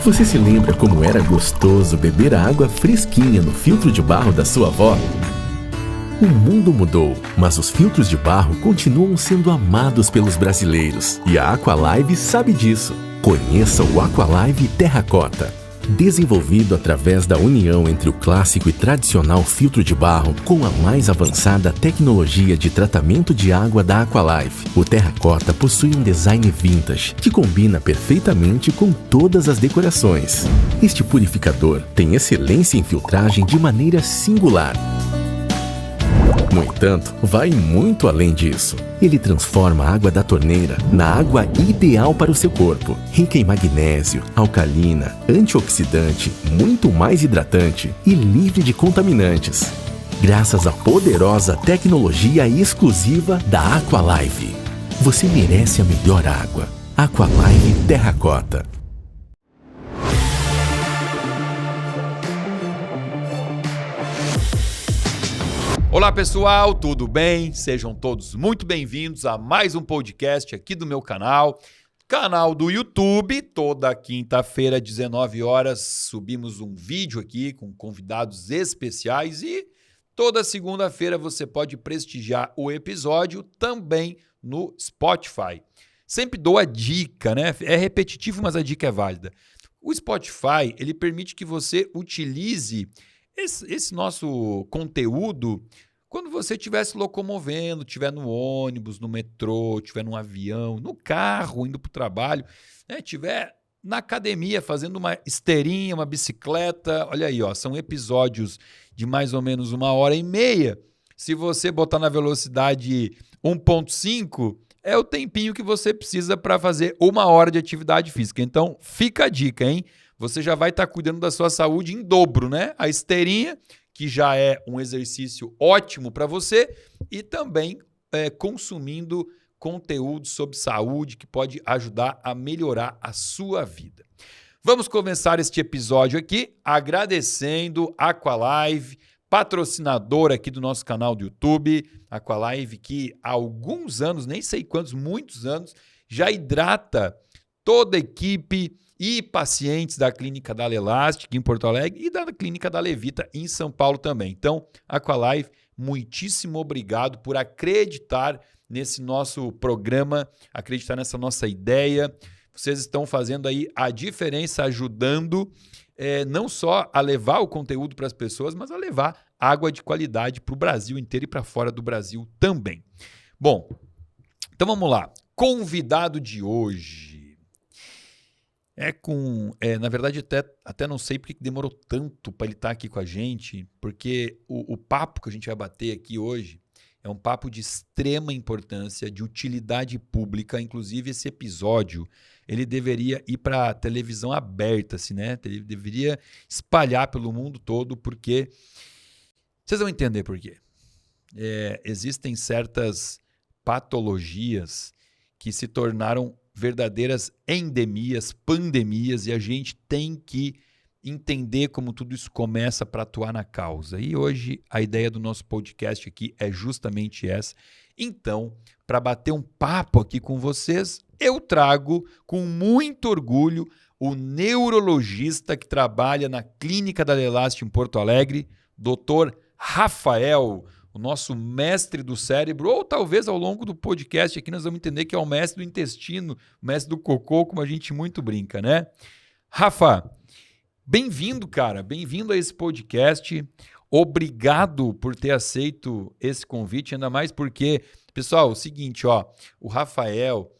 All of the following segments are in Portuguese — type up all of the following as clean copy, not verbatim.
Você se lembra como era gostoso beber a água fresquinha no filtro de barro da sua avó? O mundo mudou, mas os filtros de barro continuam sendo amados pelos brasileiros. E a Aqualive sabe disso. Conheça o Aqualive Terracota. Desenvolvido através da união entre o clássico e tradicional filtro de barro com a mais avançada tecnologia de tratamento de água da Aqualive, o Terracota possui um design vintage que combina perfeitamente com todas as decorações. Este purificador tem excelência em filtragem de maneira singular. No entanto, vai muito além disso. Ele transforma a água da torneira na água ideal para o seu corpo, rica em magnésio, alcalina, antioxidante, muito mais hidratante e livre de contaminantes. Graças à poderosa tecnologia exclusiva da Aqualive. Você merece a melhor água. Aqualive Terracota. Olá pessoal, tudo bem? Sejam todos muito bem-vindos a mais um podcast aqui do meu canal do YouTube. Toda quinta-feira, 19 horas, subimos um vídeo aqui com convidados especiais e toda segunda-feira você pode prestigiar o episódio também no Spotify. Sempre dou a dica, né? É repetitivo, mas a dica é válida. O Spotify, ele permite que você utilize esse nosso conteúdo quando você estiver se locomovendo, estiver no ônibus, no metrô, estiver num avião, no carro, indo para o trabalho, né? Estiver na academia fazendo uma esteirinha, uma bicicleta. Olha aí, ó, são episódios de mais ou menos 1h30. Se você botar na velocidade 1.5, é o tempinho que você precisa para fazer 1 hora de atividade física. Então, fica a dica, hein? Você já vai estar cuidando da sua saúde em dobro, né? A esteirinha, que já é um exercício ótimo para você, e também consumindo conteúdo sobre saúde que pode ajudar a melhorar a sua vida. Vamos começar este episódio aqui agradecendo a Aqualive, patrocinadora aqui do nosso canal do YouTube. Aqualive que há alguns anos, nem sei quantos, muitos anos, já hidrata toda a equipe e pacientes da Clínica da Elastic em Porto Alegre e da Clínica da Levita em São Paulo também. Então, Aqualive, muitíssimo obrigado por acreditar nesse nosso programa, acreditar nessa nossa ideia. Vocês estão fazendo aí a diferença, ajudando não só a levar o conteúdo para as pessoas, mas a levar água de qualidade para o Brasil inteiro e para fora do Brasil também. Bom, então vamos lá. Convidado de hoje. Na verdade, até não sei porque demorou tanto para ele estar aqui com a gente, porque o papo que a gente vai bater aqui hoje é um papo de extrema importância, de utilidade pública. Inclusive, esse episódio ele deveria ir para a televisão aberta, assim, né? Ele deveria espalhar pelo mundo todo, porque vocês vão entender por quê. Existem certas patologias que se tornaram verdadeiras endemias, pandemias, e a gente tem que entender como tudo isso começa para atuar na causa. E hoje a ideia do nosso podcast aqui é justamente essa. Então, para bater um papo aqui com vocês, eu trago com muito orgulho o neurologista que trabalha na Clínica da Elastic em Porto Alegre, Dr. Rafael, o nosso mestre do cérebro, ou talvez ao longo do podcast aqui nós vamos entender que é o mestre do intestino, o mestre do cocô, como a gente muito brinca, né? Rafa, bem-vindo, cara, bem-vindo a esse podcast. Obrigado por ter aceito esse convite, ainda mais porque, pessoal, é o seguinte, ó, o Rafael,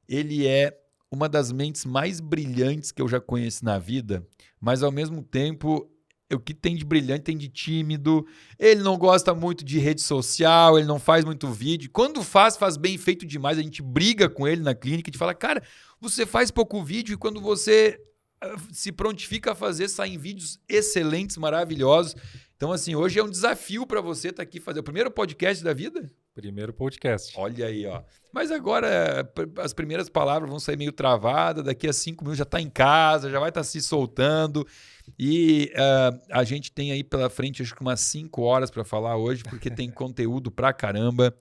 ele é uma das mentes mais brilhantes que eu já conheci na vida, mas ao mesmo tempo o que tem de brilhante tem de tímido, ele não gosta muito de rede social, ele não faz muito vídeo. Quando faz bem feito demais, a gente briga com ele na clínica, a gente fala, cara, você faz pouco vídeo e quando você se prontifica a fazer, saem vídeos excelentes, maravilhosos. Então, assim, hoje é um desafio para você estar aqui fazer o primeiro podcast da vida? Primeiro podcast. Olha aí, ó. Mas agora as primeiras palavras vão sair meio travadas, daqui a 5 minutos já está em casa, já vai estar se soltando. E a gente tem aí pela frente, acho que umas 5 horas para falar hoje, porque tem conteúdo pra caramba.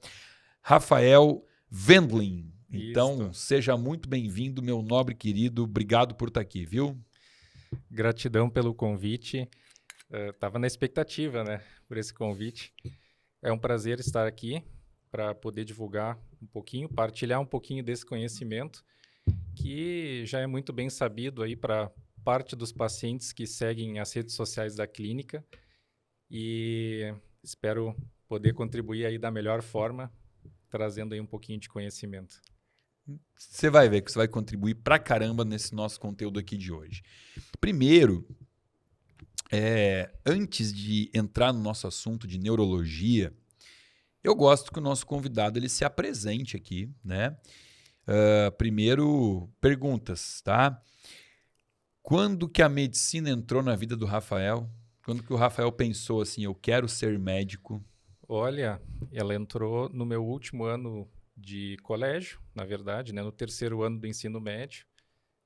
Rafael Wendling. Então, seja muito bem-vindo, meu nobre querido. Obrigado por estar aqui, viu? Gratidão pelo convite. Estava na expectativa, né, por esse convite. É um prazer estar aqui para poder divulgar um pouquinho, partilhar um pouquinho desse conhecimento que já é muito bem sabido aí para parte dos pacientes que seguem as redes sociais da clínica e espero poder contribuir aí da melhor forma, trazendo aí um pouquinho de conhecimento. Você vai ver que você vai contribuir pra caramba nesse nosso conteúdo aqui de hoje. Primeiro, antes de entrar no nosso assunto de neurologia, eu gosto que o nosso convidado ele se apresente aqui, né? Primeiro, perguntas, tá? Quando que a medicina entrou na vida do Rafael? Quando que o Rafael pensou assim, eu quero ser médico? Olha, ela entrou no meu último ano de colégio, na verdade, né, no terceiro ano do ensino médio,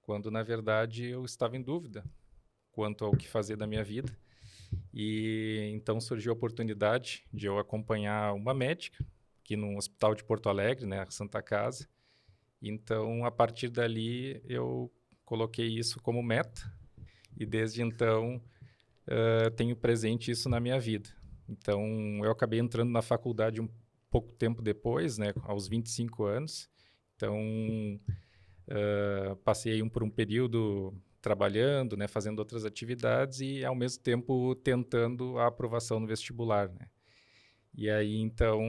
quando, na verdade, eu estava em dúvida quanto ao que fazer da minha vida. E então surgiu a oportunidade de eu acompanhar uma médica aqui no Hospital de Porto Alegre, né, a Santa Casa. Então, a partir dali, eu coloquei isso como meta e desde então tenho presente isso na minha vida. Então, eu acabei entrando na faculdade um pouco tempo depois, né, aos 25 anos. Então, passei por um período trabalhando, né, fazendo outras atividades e, ao mesmo tempo, tentando a aprovação no vestibular, né? E aí, então,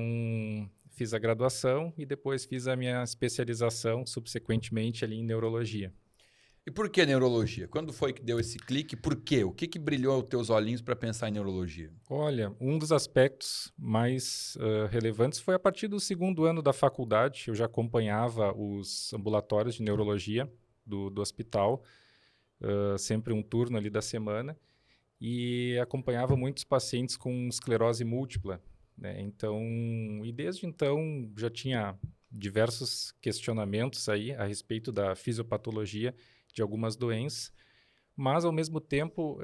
fiz a graduação e depois fiz a minha especialização, subsequentemente, ali em neurologia. E por que neurologia? Quando foi que deu esse clique? Por quê? O que brilhou os teus olhinhos para pensar em neurologia? Olha, um dos aspectos mais relevantes foi a partir do segundo ano da faculdade. Eu já acompanhava os ambulatórios de neurologia do hospital, sempre um turno ali da semana, e acompanhava muitos pacientes com esclerose múltipla, né? Então, e desde então já tinha diversos questionamentos aí a respeito da fisiopatologia de algumas doenças, mas ao mesmo tempo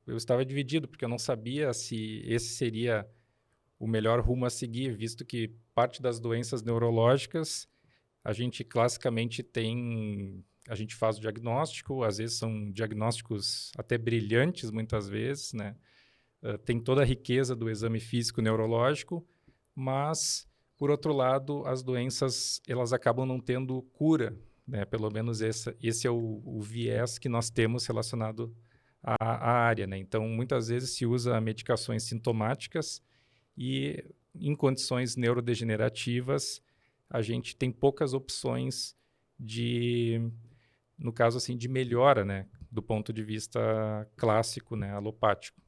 eu estava dividido, porque eu não sabia se esse seria o melhor rumo a seguir, visto que parte das doenças neurológicas a gente classicamente a gente faz o diagnóstico, às vezes são diagnósticos até brilhantes muitas vezes, né? Tem toda a riqueza do exame físico neurológico, mas, por outro lado, as doenças elas acabam não tendo cura, né? Pelo menos esse é o viés que nós temos relacionado à área, né? Então, muitas vezes se usa medicações sintomáticas e, em condições neurodegenerativas, a gente tem poucas opções no caso assim, de melhora, né? Do ponto de vista clássico, né? Alopático.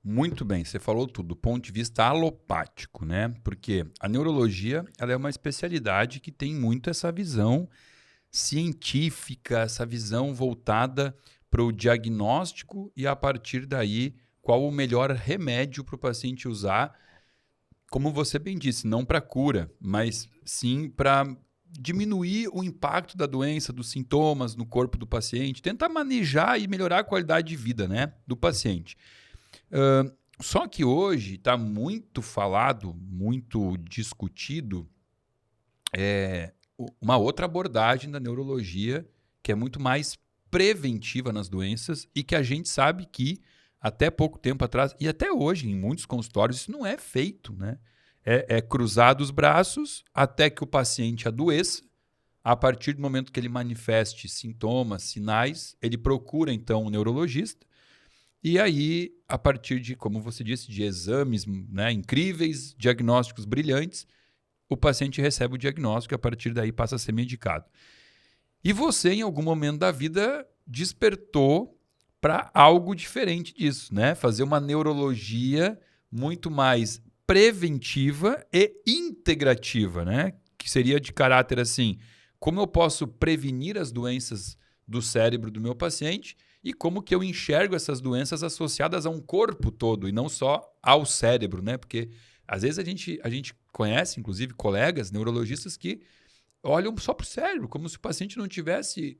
Muito bem, você falou tudo, do ponto de vista alopático, né? Porque a neurologia ela é uma especialidade que tem muito essa visão científica, essa visão voltada para o diagnóstico e, a partir daí, qual o melhor remédio para o paciente usar, como você bem disse, não para cura, mas sim para diminuir o impacto da doença, dos sintomas no corpo do paciente, tentar manejar e melhorar a qualidade de vida, né, do paciente. Só que hoje está muito falado, muito discutido uma outra abordagem da neurologia que é muito mais preventiva nas doenças e que a gente sabe que até pouco tempo atrás, e até hoje em muitos consultórios, isso não é feito, né? É cruzar os braços até que o paciente adoeça. A partir do momento que ele manifeste sintomas, sinais, ele procura então um neurologista. E aí, a partir de, como você disse, de exames, né, incríveis, diagnósticos brilhantes, o paciente recebe o diagnóstico e a partir daí passa a ser medicado. E você, em algum momento da vida, despertou para algo diferente disso, né? Fazer uma neurologia muito mais preventiva e integrativa, né? Que seria de caráter assim, como eu posso prevenir as doenças do cérebro do meu paciente e como que eu enxergo essas doenças associadas a um corpo todo e não só ao cérebro, né? Porque às vezes a gente conhece, inclusive, colegas neurologistas que olham só para o cérebro, como se o paciente não tivesse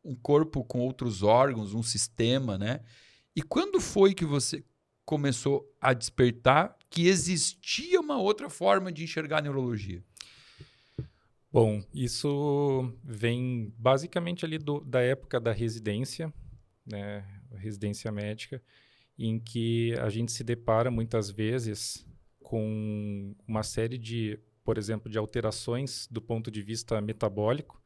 um corpo com outros órgãos, um sistema, né? E quando foi que você começou a despertar que existia uma outra forma de enxergar a neurologia? Bom, isso vem basicamente ali da época da residência. né, residência médica, em que a gente se depara muitas vezes com uma série de, por exemplo, de alterações do ponto de vista metabólico,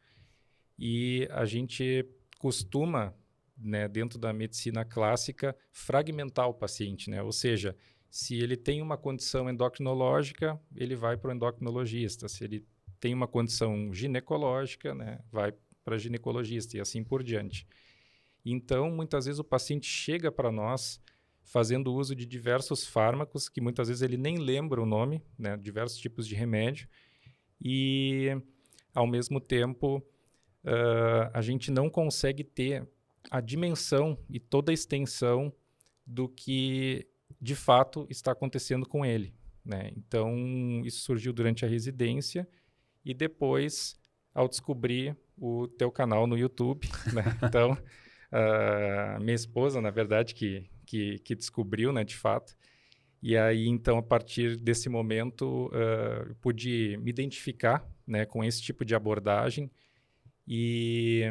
e a gente costuma, né, dentro da medicina clássica, fragmentar o paciente, né? Ou seja, se ele tem uma condição endocrinológica, ele vai para o endocrinologista. Se ele tem uma condição ginecológica, né, vai para ginecologista e assim por diante. Então, muitas vezes o paciente chega para nós fazendo uso de diversos fármacos, que muitas vezes ele nem lembra o nome, né, diversos tipos de remédio, e, ao mesmo tempo, a gente não consegue ter a dimensão e toda a extensão do que, de fato, está acontecendo com ele, né? Então, isso surgiu durante a residência e depois, ao descobrir o teu canal no YouTube, né? Então, minha esposa, na verdade, que descobriu, né, de fato. E aí, então, a partir desse momento, eu pude me identificar, né, com esse tipo de abordagem e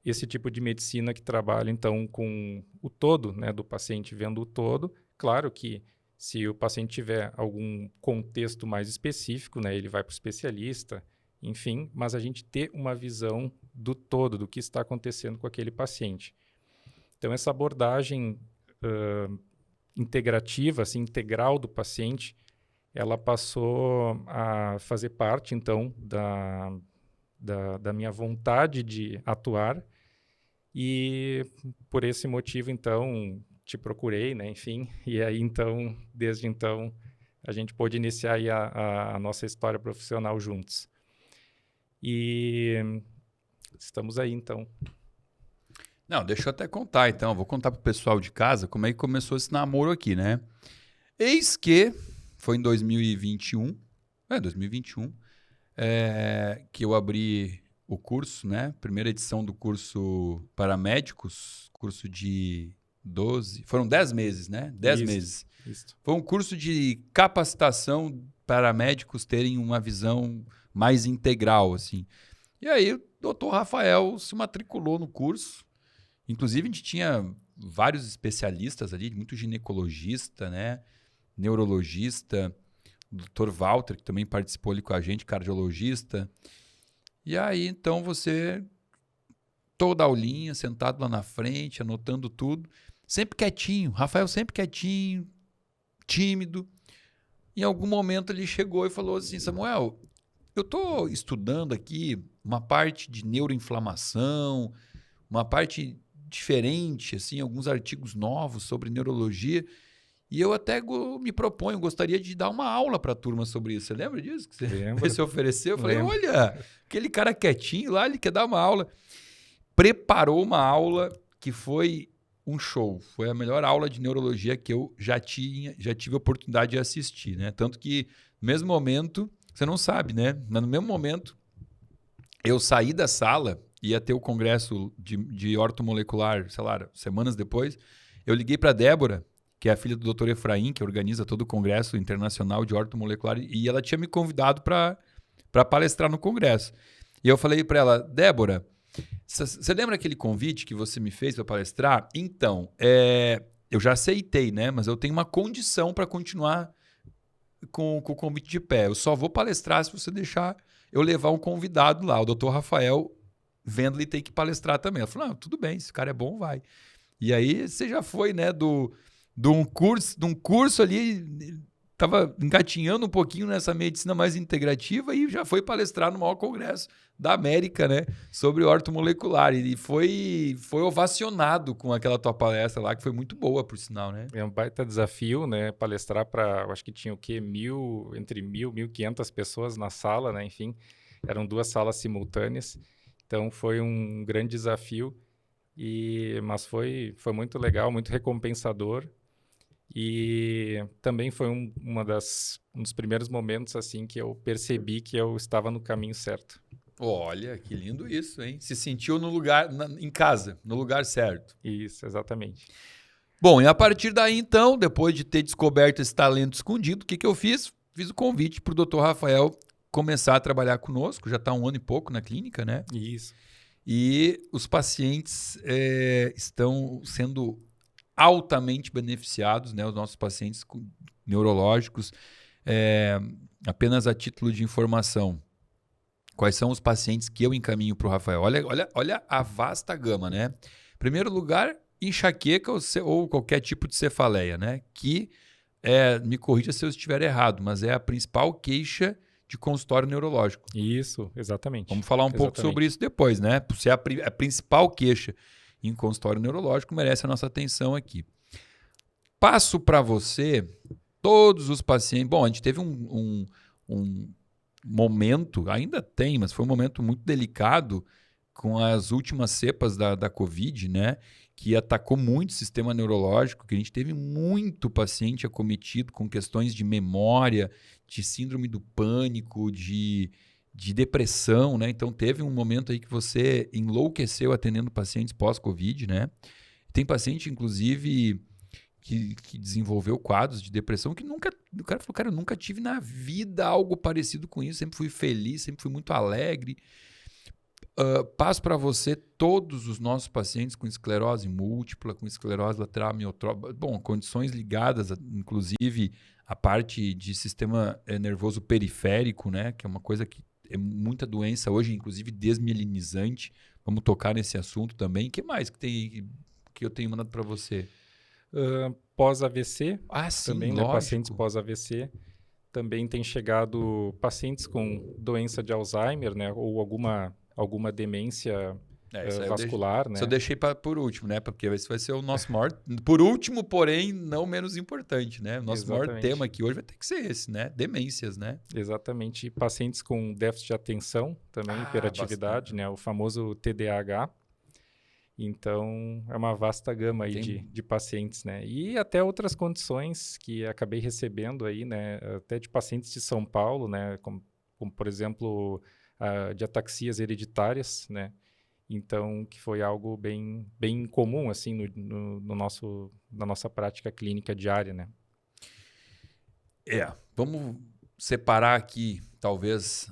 esse tipo de medicina que trabalha, então, com o todo, né, do paciente, vendo o todo. Claro que se o paciente tiver algum contexto mais específico, né, ele vai para o especialista, enfim, mas a gente ter uma visão do todo, do que está acontecendo com aquele paciente. Então, essa abordagem integrativa, assim, integral do paciente, ela passou a fazer parte, então, da minha vontade de atuar, e por esse motivo, então, te procurei, né, enfim, e aí, então, desde então, a gente pôde iniciar aí a nossa história profissional juntos. E estamos aí, então. Não, deixa eu até contar, então. Vou contar pro pessoal de casa como é que começou esse namoro aqui, né? Eis que foi em 2021, que eu abri o curso, né? Primeira edição do curso para médicos, curso de 12... Foram 10 meses, né? 10 meses. Isso. Foi um curso de capacitação para médicos terem uma visão mais integral, assim. E aí o doutor Rafael se matriculou no curso. Inclusive, a gente tinha vários especialistas ali, muito ginecologista, né? Neurologista, o doutor Walter, que também participou ali com a gente, cardiologista. E aí, então, você, toda a aulinha, sentado lá na frente, anotando tudo, sempre quietinho, Rafael sempre quietinho, tímido. Em algum momento ele chegou e falou assim: Samuel, eu estou estudando aqui uma parte de neuroinflamação, uma parte diferente, assim, alguns artigos novos sobre neurologia, e eu até me proponho, gostaria de dar uma aula para a turma sobre isso. Você lembra disso? Que você se ofereceu? Eu falei, olha, aquele cara quietinho lá, ele quer dar uma aula. Preparou uma aula que foi um show. Foi a melhor aula de neurologia que eu já tive a oportunidade de assistir, né? Tanto que, no mesmo momento, você não sabe, né? Mas no mesmo momento, eu saí da sala, ia ter o congresso de ortomolecular, sei lá, semanas depois. Eu liguei para a Débora, que é a filha do Dr. Efraim, que organiza todo o congresso internacional de ortomolecular, e ela tinha me convidado para palestrar no congresso. E eu falei para ela, Débora, você lembra aquele convite que você me fez para palestrar? Então, eu já aceitei, né? Mas eu tenho uma condição para continuar com o convite de pé. Eu só vou palestrar se você deixar eu levar um convidado lá, o Dr. Rafael Wendley tem que palestrar também. Ela falou, não, tudo bem, esse cara é bom, vai. E aí você já foi, né, de um curso ali, estava engatinhando um pouquinho nessa medicina mais integrativa e já foi palestrar no maior congresso da América, né, sobre ortomolecular. E foi ovacionado com aquela tua palestra lá, que foi muito boa, por sinal, né? É um baita desafio, né, palestrar para, acho que tinha o quê, entre 1.500 pessoas na sala, né, enfim, eram 2 salas simultâneas. Então, foi um grande desafio, mas foi muito legal, muito recompensador. E também foi um dos primeiros momentos assim, que eu percebi que eu estava no caminho certo. Olha, que lindo isso, hein? Se sentiu no lugar, em casa, no lugar certo. Isso, exatamente. Bom, e a partir daí, então, depois de ter descoberto esse talento escondido, o que eu fiz? Fiz o convite para o Dr. Rafael começar a trabalhar conosco, já está 1 ano e pouco na clínica, né? Isso. E os pacientes estão sendo altamente beneficiados, né? Os nossos pacientes neurológicos, apenas a título de informação. Quais são os pacientes que eu encaminho para o Rafael? Olha a vasta gama, né? Em primeiro lugar, enxaqueca ou qualquer tipo de cefaleia, né? Que, me corrija se eu estiver errado, mas é a principal queixa de consultório neurológico. Isso, exatamente. Vamos falar um pouco sobre isso depois, né? Por ser a principal queixa em consultório neurológico, merece a nossa atenção aqui. Passo para você todos os pacientes. Bom, a gente teve um momento, ainda tem, mas foi um momento muito delicado com as últimas cepas da Covid, né? Que atacou muito o sistema neurológico, que a gente teve muito paciente acometido com questões de memória, de síndrome do pânico, de depressão, né? Então teve um momento aí que você enlouqueceu atendendo pacientes pós-Covid, né? Tem paciente, inclusive, que desenvolveu quadros de depressão que o cara falou, cara, eu nunca tive na vida algo parecido com isso, sempre fui feliz, sempre fui muito alegre. Passo para você todos os nossos pacientes com esclerose múltipla, com esclerose lateral amiotrófica, bom, condições ligadas, inclusive, à parte de sistema nervoso periférico, né, que é uma coisa que é muita doença hoje, inclusive desmielinizante. Vamos tocar nesse assunto também. O que mais que eu tenho mandado para você? Pós-AVC, sim, também, lógico. Né, pacientes pós-AVC. Também tem chegado pacientes com doença de Alzheimer, né, ou alguma demência vascular, né? Isso eu deixei por último, né? Porque esse vai ser o nosso maior... Por último, porém, não menos importante, né? O nosso maior tema aqui hoje vai ter que ser esse, né? Demências, né? Exatamente. E pacientes com déficit de atenção, também hiperatividade, bastante, né? O famoso TDAH. Então, é uma vasta gama aí de pacientes, né? E até outras condições que acabei recebendo aí, né? Até de pacientes de São Paulo, né? Como por exemplo, de ataxias hereditárias, né? Então, que foi algo bem comum, assim, na nossa prática clínica diária, né? Vamos separar aqui, talvez,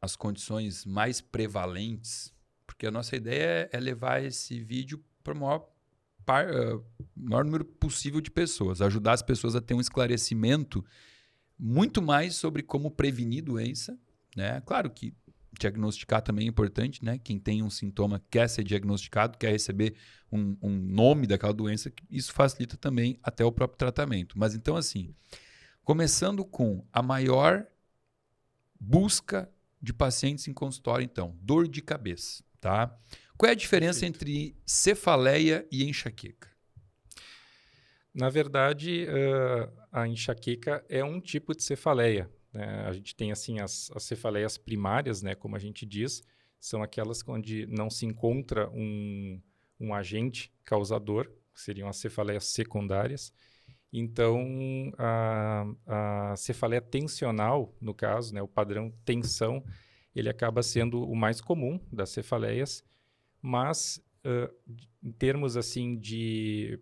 as condições mais prevalentes, porque a nossa ideia é levar esse vídeo para o maior número possível de pessoas, ajudar as pessoas a ter um esclarecimento muito mais sobre como prevenir doença, né? Claro que diagnosticar também é importante, né? Quem tem um sintoma quer ser diagnosticado, quer receber um nome daquela doença, isso facilita também até o próprio tratamento. Mas então, assim, começando com a maior busca de pacientes em consultório, então, dor de cabeça, tá? Qual é a diferença entre cefaleia e enxaqueca? Na verdade, a enxaqueca é um tipo de cefaleia. A gente tem assim as cefaleias primárias, né, como a gente diz, são aquelas onde não se encontra um agente causador, que seriam as cefaleias secundárias. Então, a cefaleia tensional, no caso, né, o padrão tensão, ele acaba sendo o mais comum das cefaleias, mas em termos assim de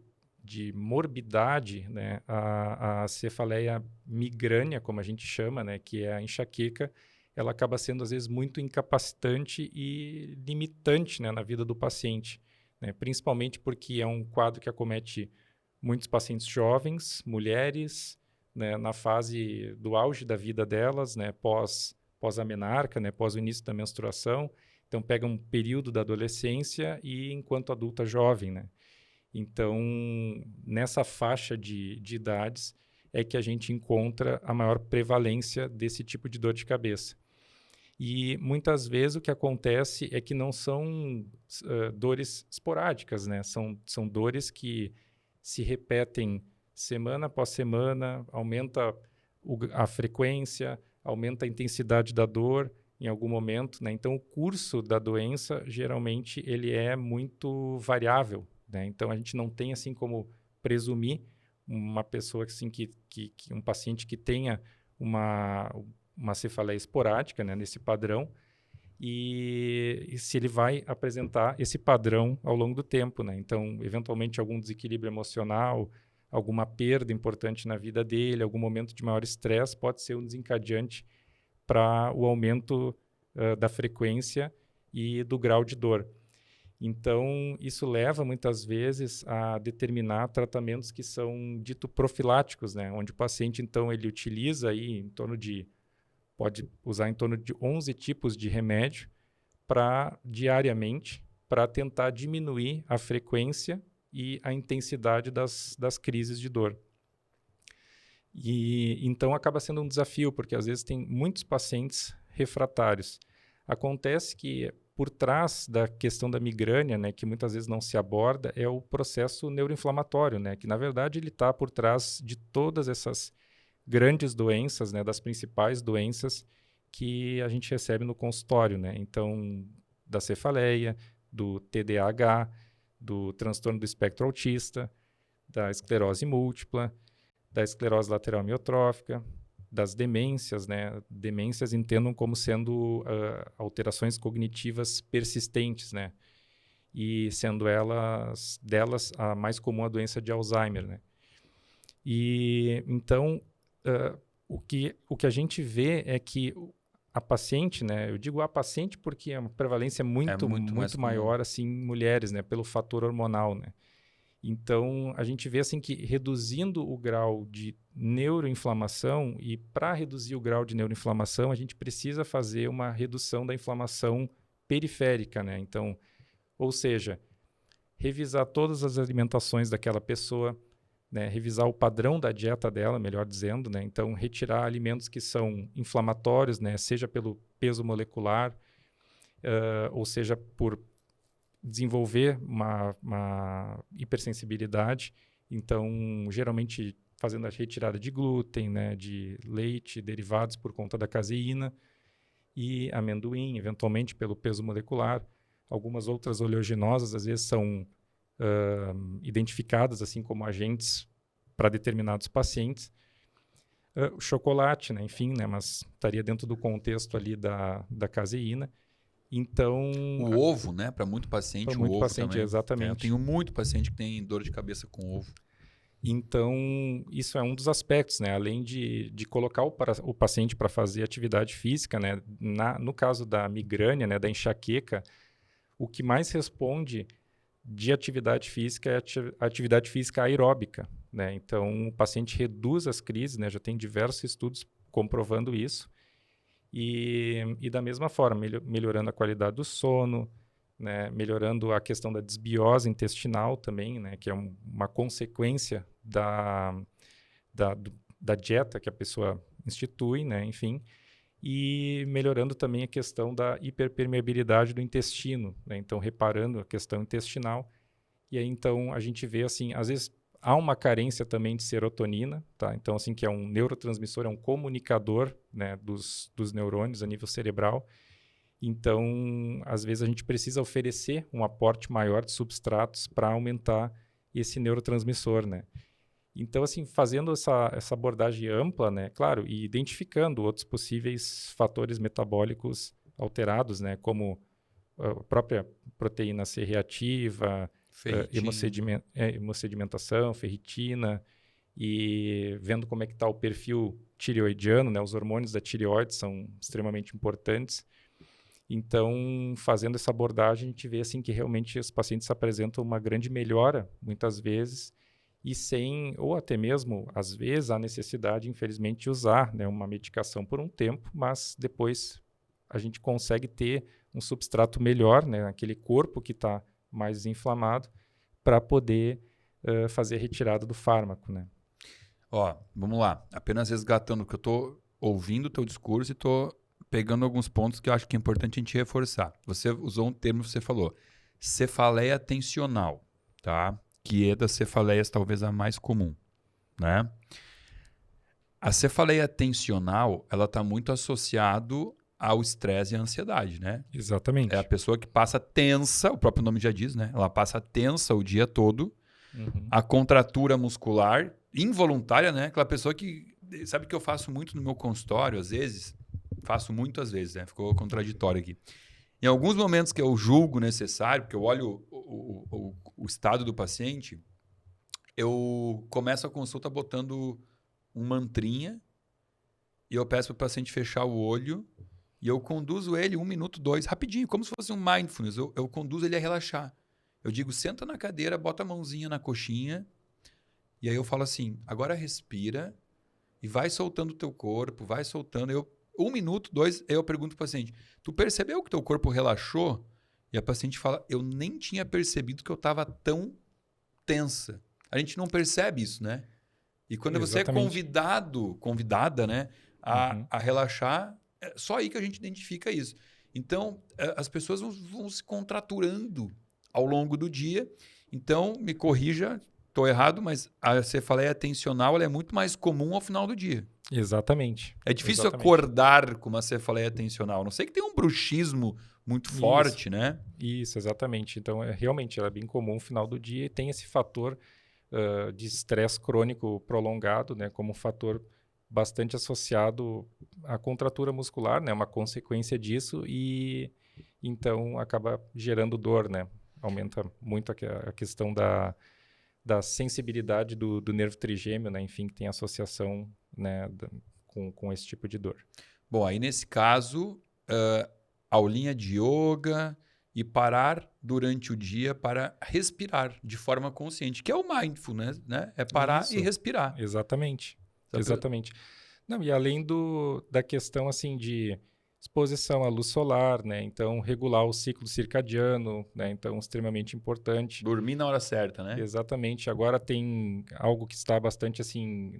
morbidade, né, a cefaleia migrânea, como a gente chama, né, que é a enxaqueca, ela acaba sendo, às vezes, muito incapacitante e limitante, né, na vida do paciente, né, principalmente porque é um quadro que acomete muitos pacientes jovens, mulheres, né, na fase do auge da vida delas, né, pós-amenarca, né, pós o início da menstruação. Então, pega um período da adolescência e enquanto adulta jovem, né. Então, nessa faixa de idades é que a gente encontra a maior prevalência desse tipo de dor de cabeça. E muitas vezes o que acontece é que não são dores esporádicas, né? São dores que se repetem semana após semana, aumenta a frequência, aumenta a intensidade da dor em algum momento, né? Então, o curso da doença, geralmente, ele é muito variável, né? Então, a gente não tem assim como presumir uma pessoa assim, um paciente que tenha uma cefaleia esporádica, né, nesse padrão, e se ele vai apresentar esse padrão ao longo do tempo, né? Então, eventualmente, algum desequilíbrio emocional, alguma perda importante na vida dele, algum momento de maior estresse pode ser um desencadeante para o aumento da frequência e do grau de dor. Então, isso leva muitas vezes a determinar tratamentos que são dito profiláticos, né? Onde o paciente, então, ele utiliza aí pode usar em torno de 11 tipos de remédio diariamente para tentar diminuir a frequência e a intensidade das crises de dor. E então acaba sendo um desafio, porque às vezes tem muitos pacientes refratários. Acontece que por trás da questão da migrânia, né, que muitas vezes não se aborda, é o processo neuroinflamatório, né, que na verdade ele está por trás de todas essas grandes doenças, né, das principais doenças que a gente recebe no consultório, né? Então, da cefaleia, do TDAH, do transtorno do espectro autista, da esclerose múltipla, da esclerose lateral amiotrófica, das demências, né? Demências entendam como sendo alterações cognitivas persistentes, né? E sendo delas a mais comum a doença de Alzheimer, né? E então o que a gente vê é que a paciente, né? Eu digo a paciente porque a prevalência é muito maior assim em mulheres, né? Pelo fator hormonal, né? Então, a gente vê assim que reduzindo o grau de neuroinflamação, e para reduzir o grau de neuroinflamação, a gente precisa fazer uma redução da inflamação periférica, né? Então, ou seja, revisar todas as alimentações daquela pessoa, né? Revisar o padrão da dieta dela, melhor dizendo, né? Então, retirar alimentos que são inflamatórios, né? Seja pelo peso molecular, ou seja por desenvolver uma hipersensibilidade. Então, geralmente fazendo a retirada de glúten, né, de leite, derivados por conta da caseína, e amendoim, eventualmente pelo peso molecular. Algumas outras oleaginosas, às vezes, são identificadas assim como agentes para determinados pacientes. O chocolate, né, enfim, né, mas estaria dentro do contexto ali da caseína. Então, o ovo, né? Para muito paciente, o ovo também. Exatamente. Eu tenho muito paciente que tem dor de cabeça com ovo. Então, isso é um dos aspectos, né? Além de colocar o paciente para fazer atividade física, né? No caso da migrânia, né? Da enxaqueca, o que mais responde de atividade física é a atividade física aeróbica, né? Então, o paciente reduz as crises, né? Já tem diversos estudos comprovando isso. E da mesma forma, melhorando a qualidade do sono, né, melhorando a questão da desbiose intestinal também, né, que é uma consequência da dieta que a pessoa institui, né, enfim, e melhorando também a questão da hiperpermeabilidade do intestino, né, então reparando a questão intestinal. E aí então a gente vê assim, às vezes há uma carência também de serotonina, tá? Então, assim, que é um neurotransmissor, é um comunicador, né, dos neurônios a nível cerebral. Então, às vezes a gente precisa oferecer um aporte maior de substratos para aumentar esse neurotransmissor, né? Então, assim, fazendo essa abordagem ampla, né, claro, e identificando outros possíveis fatores metabólicos alterados, né, como a própria proteína C reativa, hemossedimentação, ferritina, e vendo como é que está o perfil tireoidiano, né? Os hormônios da tireoide são extremamente importantes. Então, fazendo essa abordagem, a gente vê assim, que realmente os pacientes apresentam uma grande melhora, muitas vezes, e sem, ou até mesmo, às vezes, a necessidade, infelizmente, de usar, né, uma medicação por um tempo, mas depois a gente consegue ter um substrato melhor, né, aquele corpo que está mais inflamado, para poder fazer a retirada do fármaco, né? Ó, vamos lá. Apenas resgatando, que eu estou ouvindo o teu discurso e estou pegando alguns pontos que eu acho que é importante a gente reforçar. Você usou um termo que você falou, cefaleia tensional, tá? Que é das cefaleias talvez a mais comum, né? A cefaleia tensional, ela está muito associado ao estresse e à ansiedade, né? Exatamente. É a pessoa que passa tensa, o próprio nome já diz, né? Ela passa tensa o dia todo, a contratura muscular involuntária, né? Aquela pessoa que... Sabe que eu faço muito no meu consultório, às vezes? Faço muito às vezes, né? Ficou contraditório aqui. Em alguns momentos que eu julgo necessário, porque eu olho o estado do paciente, eu começo a consulta botando um mantrinha e eu peço para o paciente fechar o olho E eu conduzo ele 1 minuto, 2, rapidinho, como se fosse um mindfulness. Eu conduzo ele a relaxar. Eu digo, senta na cadeira, bota a mãozinha na coxinha. E aí eu falo assim, agora respira e vai soltando o teu corpo, vai soltando. 1 minuto, 2, eu pergunto pro paciente, tu percebeu que teu corpo relaxou? E a paciente fala, eu nem tinha percebido que eu estava tão tensa. A gente não percebe isso, né? E quando você é convidada, né, a relaxar, é só aí que a gente identifica isso. Então, as pessoas vão se contraturando ao longo do dia. Então, me corrija, estou errado, mas a cefaleia atencional ela é muito mais comum ao final do dia. Exatamente. É difícil acordar com uma cefaleia atencional. A não sei que tem um bruxismo muito forte, né? Isso, exatamente. Então, realmente, ela é bem comum no final do dia e tem esse fator de estresse crônico prolongado, né, como um fator bastante associado à contratura muscular, né, uma consequência disso, e então acaba gerando dor, né? Aumenta muito a questão da sensibilidade do nervo trigêmeo, né? Enfim, que tem associação, né, com esse tipo de dor. Bom, aí nesse caso, aulinha de yoga e parar durante o dia para respirar de forma consciente, que é o mindfulness, né? É parar e respirar. Exatamente. Exatamente. Não, e além da questão assim de exposição à luz solar, né? Então, regular o ciclo circadiano, né? Então, extremamente importante. Dormir na hora certa, né? Exatamente. Agora tem algo que está bastante assim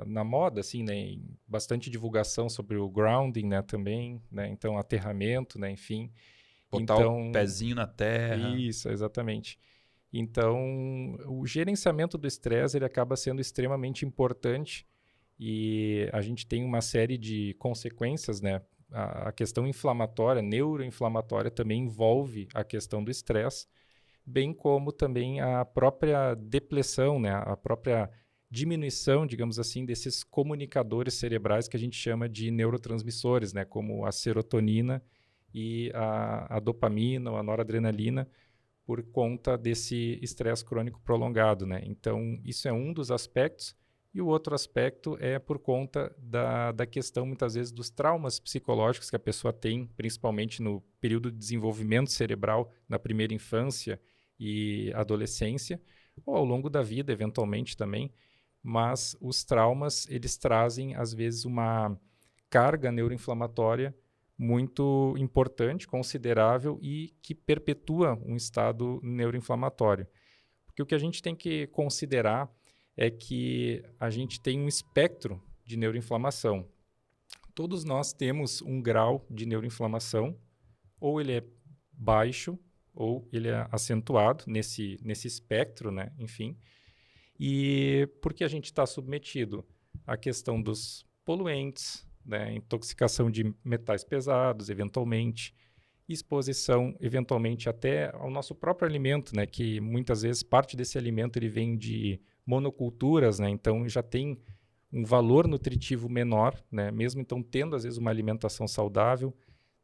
na moda, assim, né? Bastante divulgação sobre o grounding, né? Também, né? Então, aterramento, né? Enfim. Botar o pezinho na terra. Isso, exatamente. Então, o gerenciamento do estresse ele acaba sendo extremamente importante e a gente tem uma série de consequências, né? A questão inflamatória, neuroinflamatória, também envolve a questão do estresse, bem como também a própria depressão, né? A própria diminuição, digamos assim, desses comunicadores cerebrais que a gente chama de neurotransmissores, né? Como a serotonina e a dopamina ou a noradrenalina, por conta desse estresse crônico prolongado, né? Então, isso é um dos aspectos. E o outro aspecto é por conta da questão, muitas vezes, dos traumas psicológicos que a pessoa tem, principalmente no período de desenvolvimento cerebral, na primeira infância e adolescência, ou ao longo da vida, eventualmente também. Mas os traumas, eles trazem, às vezes, uma carga neuroinflamatória muito importante, considerável e que perpetua um estado neuroinflamatório. Porque o que a gente tem que considerar é que a gente tem um espectro de neuroinflamação. Todos nós temos um grau de neuroinflamação, ou ele é baixo, ou ele é acentuado nesse espectro, né? Enfim. E porque a gente está submetido à questão dos poluentes, né? Intoxicação de metais pesados, eventualmente, exposição, eventualmente, até ao nosso próprio alimento, né? Que muitas vezes parte desse alimento ele vem de monoculturas, né? Então já tem um valor nutritivo menor, né? Mesmo então tendo às vezes uma alimentação saudável.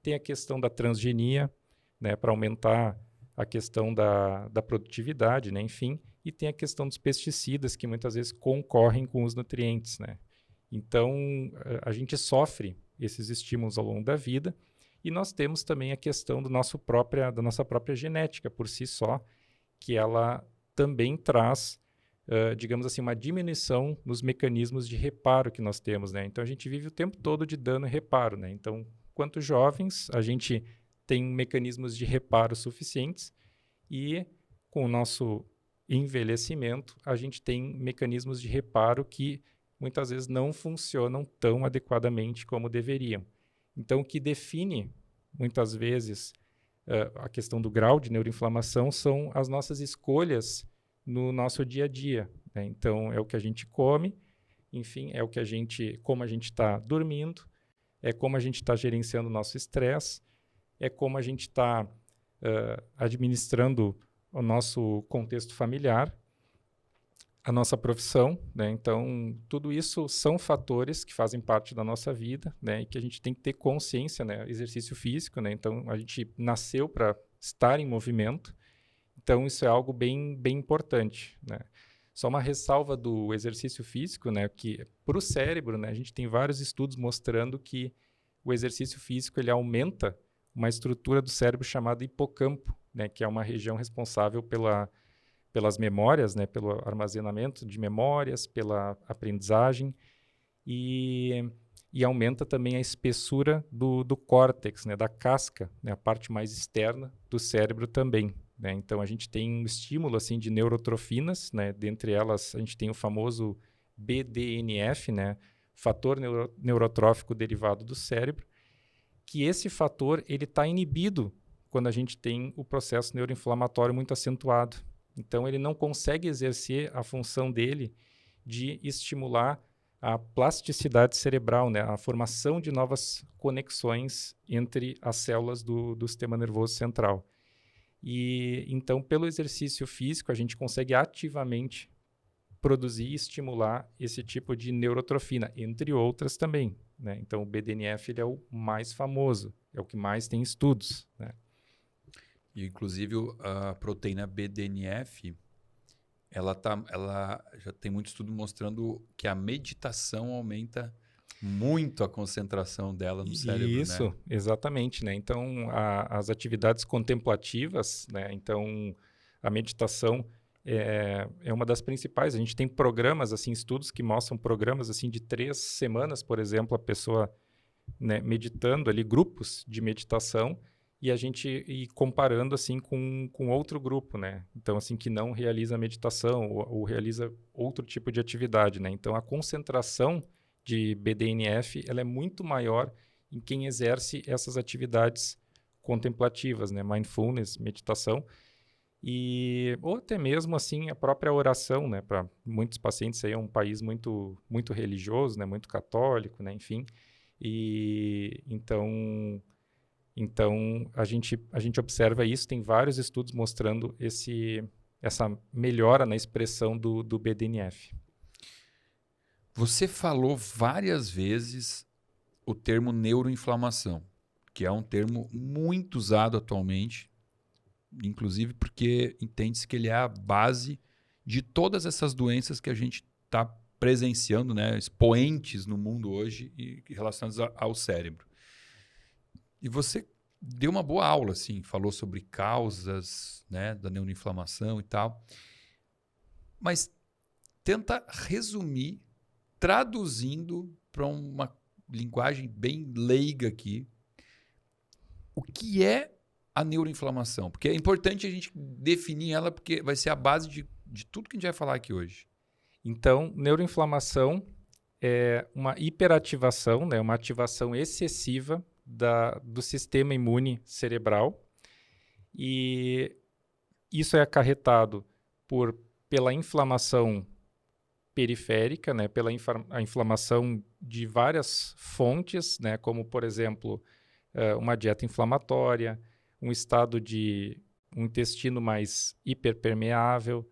Tem a questão da transgenia, né? Para aumentar a questão da produtividade, né? Enfim, e tem a questão dos pesticidas que muitas vezes concorrem com os nutrientes, né? Então a gente sofre esses estímulos ao longo da vida e nós temos também a questão da nossa própria genética por si só, que ela também traz digamos assim, uma diminuição nos mecanismos de reparo que nós temos, né? Então, a gente vive o tempo todo de dano e reparo, né? Então, quanto jovens, a gente tem mecanismos de reparo suficientes e, com o nosso envelhecimento, a gente tem mecanismos de reparo que, muitas vezes, não funcionam tão adequadamente como deveriam. Então, o que define, muitas vezes, a questão do grau de neuroinflamação são as nossas escolhas no nosso dia a dia, né? Então, é o que a gente come, enfim, é como a gente está dormindo, é como a gente está gerenciando o nosso estresse, é como a gente está administrando o nosso contexto familiar, a nossa profissão, né? Então, tudo isso são fatores que fazem parte da nossa vida, né? E que a gente tem que ter consciência, né? Exercício físico, né? Então, a gente nasceu para estar em movimento. Então, isso é algo bem, bem importante, né? Só uma ressalva do exercício físico, né? Que para o cérebro, né? A gente tem vários estudos mostrando que o exercício físico ele aumenta uma estrutura do cérebro chamada hipocampo, né, que é uma região responsável pelas memórias, né, pelo armazenamento de memórias, pela aprendizagem e aumenta também a espessura do córtex, né, da casca, né, a parte mais externa do cérebro também. Né? Então, a gente tem um estímulo assim, de neurotrofinas, né? Dentre elas, a gente tem o famoso BDNF, né? Fator neurotrófico derivado do cérebro, que esse fator está inibido quando a gente tem o processo neuroinflamatório muito acentuado. Então, ele não consegue exercer a função dele de estimular a plasticidade cerebral, né? A formação de novas conexões entre as células do sistema nervoso central. E então, pelo exercício físico, a gente consegue ativamente produzir e estimular esse tipo de neurotrofina, entre outras também. Né? Então, o BDNF ele é o mais famoso, é o que mais tem estudos. Né? E, inclusive, a proteína BDNF, ela já tem muito estudo mostrando que a meditação aumenta muito a concentração dela no cérebro, Isso, né? Exatamente, né? Então, as atividades contemplativas, né? Então, a meditação é uma das principais. A gente tem programas, assim, estudos que mostram programas, assim, de 3 semanas, por exemplo, a pessoa, né, meditando ali, grupos de meditação, e a gente ir comparando, assim, com outro grupo, né? Então, assim, que não realiza meditação ou realiza outro tipo de atividade, né? Então, a concentração de BDNF, ela é muito maior em quem exerce essas atividades contemplativas, né? Mindfulness, meditação, ou até mesmo assim a própria oração, né? Para muitos pacientes aí é um país muito muito religioso, né? Muito católico, né? Enfim, e então a gente observa isso, tem vários estudos mostrando essa melhora na expressão do BDNF. Você falou várias vezes o termo neuroinflamação, que é um termo muito usado atualmente, inclusive porque entende-se que ele é a base de todas essas doenças que a gente está presenciando, né, expoentes no mundo hoje e relacionadas ao cérebro. E você deu uma boa aula, assim, falou sobre causas, né, da neuroinflamação e tal, mas tenta resumir traduzindo para uma linguagem bem leiga aqui, o que é a neuroinflamação? Porque é importante a gente definir ela, porque vai ser a base de tudo que a gente vai falar aqui hoje. Então, neuroinflamação é uma hiperativação, né, uma ativação excessiva do sistema imune cerebral, e isso é acarretado pela inflamação periférica, né, pela a inflamação de várias fontes, né, como, por exemplo, uma dieta inflamatória, um estado de um intestino mais hiperpermeável,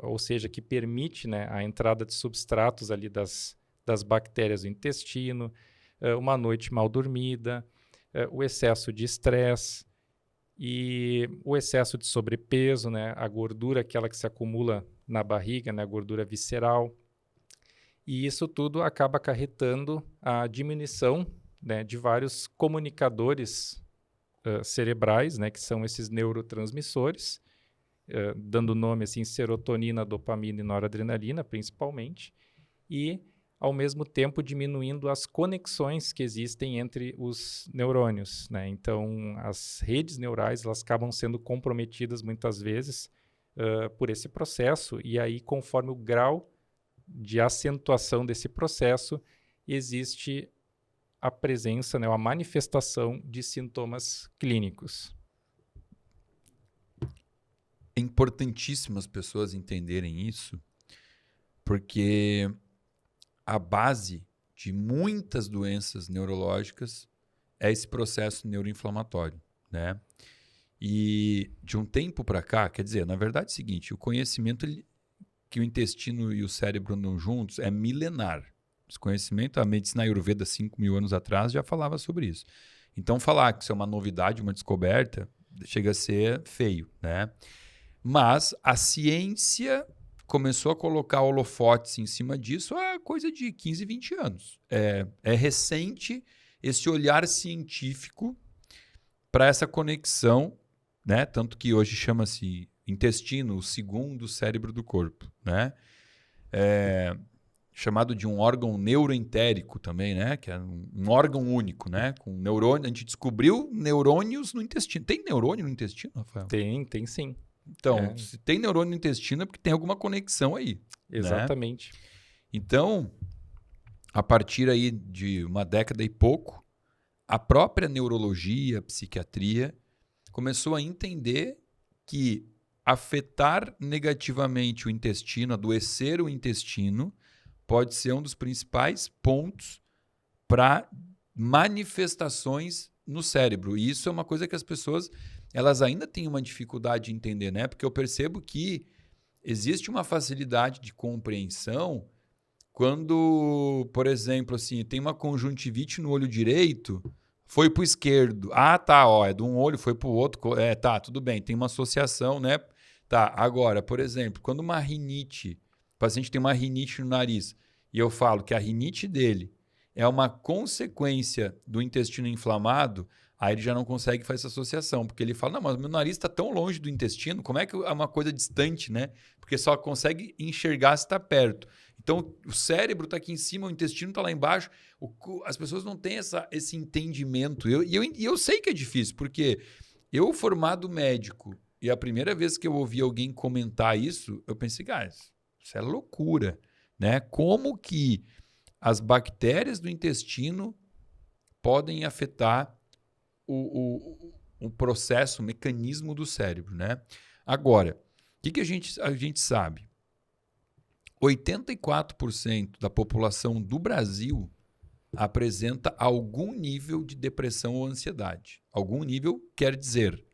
ou seja, que permite, né, a entrada de substratos ali das bactérias do intestino, uma noite mal dormida, o excesso de estresse e o excesso de sobrepeso, né, a gordura, aquela que se acumula na barriga, né, a gordura visceral. E isso tudo acaba acarretando a diminuição, né, de vários comunicadores cerebrais, né, que são esses neurotransmissores, dando nome assim, serotonina, dopamina e noradrenalina, principalmente, e, ao mesmo tempo, diminuindo as conexões que existem entre os neurônios. Né? Então, as redes neurais elas acabam sendo comprometidas muitas vezes por esse processo, e aí, conforme o grau de acentuação desse processo, existe a presença, né, a manifestação de sintomas clínicos. É importantíssimo as pessoas entenderem isso, porque a base de muitas doenças neurológicas é esse processo neuroinflamatório, né? E de um tempo para cá, quer dizer, na verdade é o seguinte, o conhecimento que o intestino e o cérebro andam juntos é milenar. Esse conhecimento, a medicina Ayurveda 5.000 anos atrás já falava sobre isso. Então falar que isso é uma novidade, uma descoberta, chega a ser feio, né? Mas a ciência começou a colocar holofotes em cima disso há coisa de 15, 20 anos. É recente esse olhar científico para essa conexão, né? Tanto que hoje chama-se intestino, o segundo cérebro do corpo, né? Chamado de um órgão neuroentérico também, né? Que é um órgão único, né? Com neurônio. A gente descobriu neurônios no intestino. Tem neurônio no intestino, Rafael? Tem sim. Então, se tem neurônio no intestino é porque tem alguma conexão aí. Exatamente. Né? Então, a partir aí de uma década e pouco, a própria neurologia, a psiquiatria, começou a entender que afetar negativamente o intestino, adoecer o intestino, pode ser um dos principais pontos para manifestações no cérebro. E isso é uma coisa que as pessoas elas ainda têm uma dificuldade de entender, né? Porque eu percebo que existe uma facilidade de compreensão quando, por exemplo, assim, tem uma conjuntivite no olho direito, foi para o esquerdo. Ah, tá, ó, é de um olho, foi para o outro. Tá, tudo bem, tem uma associação, né? Tá, agora, por exemplo, quando uma rinite, o paciente tem uma rinite no nariz, e eu falo que a rinite dele é uma consequência do intestino inflamado, aí ele já não consegue fazer essa associação, porque ele fala, não, mas meu nariz está tão longe do intestino, como é que é uma coisa distante, né? Porque só consegue enxergar se está perto. Então, o cérebro está aqui em cima, o intestino está lá embaixo. As pessoas não têm esse entendimento. E eu sei que é difícil, porque eu, formado médico, e a primeira vez que eu ouvi alguém comentar isso, eu pensei, isso é loucura, né? Como que as bactérias do intestino podem afetar o processo, o mecanismo do cérebro, né? Agora, o que a gente sabe? 84% da população do Brasil apresenta algum nível de depressão ou ansiedade. Algum nível quer dizer,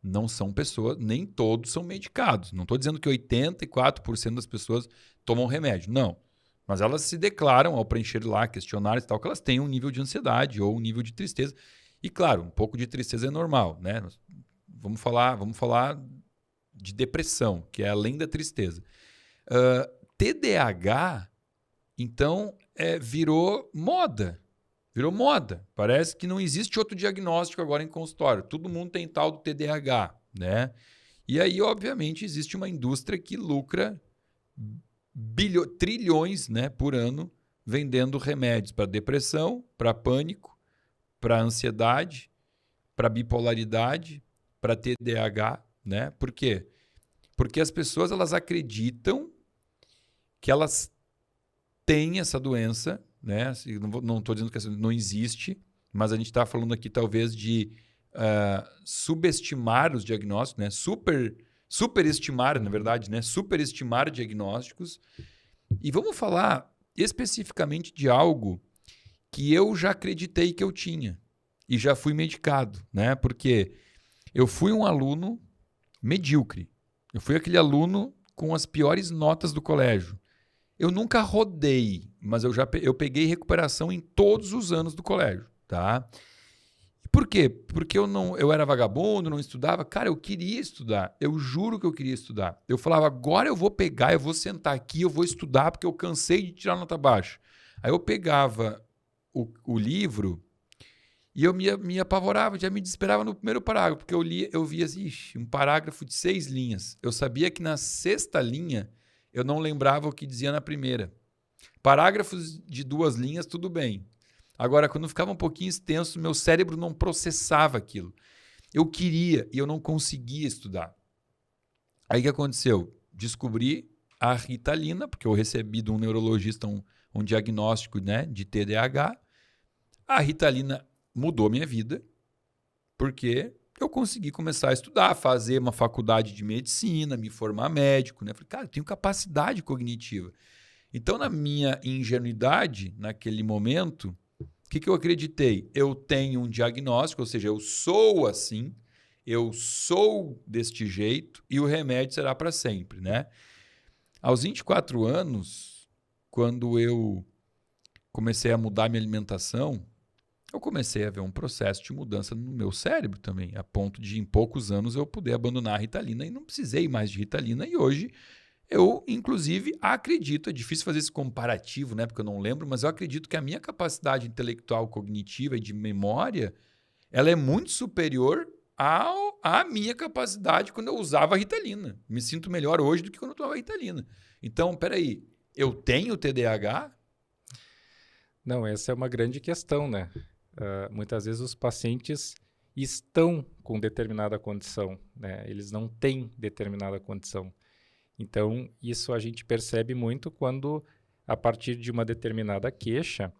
não são pessoas, nem todos são medicados. Não estou dizendo que 84% das pessoas tomam remédio, não. Mas elas se declaram, ao preencher lá questionários e tal, que elas têm um nível de ansiedade ou um nível de tristeza. E claro, um pouco de tristeza é normal, né? Vamos falar de depressão, que é além da tristeza. TDAH, então, virou moda. Virou moda. Parece que não existe outro diagnóstico agora em consultório. Todo mundo tem tal do TDAH, né? E aí, obviamente, existe uma indústria que lucra trilhões, né, por ano vendendo remédios para depressão, para pânico, para ansiedade, para bipolaridade, para TDAH, né? Por quê? Porque as pessoas elas acreditam que elas têm essa doença, né? Não estou dizendo que essa não existe, mas a gente está falando aqui talvez de subestimar os diagnósticos, né? Superestimar, na verdade, né? Superestimar diagnósticos. E vamos falar especificamente de algo que eu já acreditei que eu tinha e já fui medicado, né? Porque eu fui um aluno medíocre. Eu fui aquele aluno com as piores notas do colégio. Eu nunca rodei, mas eu peguei recuperação em todos os anos do colégio, tá? Por quê? Porque eu era vagabundo, não estudava. Cara, eu queria estudar. Eu juro que eu queria estudar. Eu falava, agora eu vou pegar, eu vou sentar aqui, eu vou estudar, porque eu cansei de tirar nota baixa. Aí eu pegava o livro e eu me apavorava, já me desesperava no primeiro parágrafo, porque eu via assim, um parágrafo de 6 linhas. Eu sabia que na 6ª linha eu não lembrava o que dizia na primeira. Parágrafos de 2 linhas, tudo bem. Agora, quando ficava um pouquinho extenso, meu cérebro não processava aquilo. Eu queria e eu não conseguia estudar. Aí o que aconteceu? Descobri a Ritalina, porque eu recebi de um neurologista um diagnóstico, né, de TDAH. A Ritalina mudou minha vida, porque eu consegui começar a estudar, fazer uma faculdade de medicina, me formar médico, né? Falei, cara, eu tenho capacidade cognitiva. Então, na minha ingenuidade, naquele momento, o que eu acreditei? Eu tenho um diagnóstico, ou seja, eu sou assim, eu sou deste jeito e o remédio será para sempre, né? Aos 24 anos, quando eu comecei a mudar minha alimentação, eu comecei a ver um processo de mudança no meu cérebro também, a ponto de, em poucos anos, eu poder abandonar a Ritalina e não precisei mais de Ritalina. E hoje Eu, inclusive, acredito, é difícil fazer esse comparativo, né? Porque eu não lembro, mas eu acredito que a minha capacidade intelectual, cognitiva e de memória, ela é muito superior à minha capacidade quando eu usava a Ritalina. Me sinto melhor hoje do que quando eu tomava Ritalina. Então, peraí, eu tenho TDAH? Não, essa é uma grande questão, né? Muitas vezes os pacientes estão com determinada condição, né? Eles não têm determinada condição. Então, isso a gente percebe muito quando, a partir de uma determinada queixa,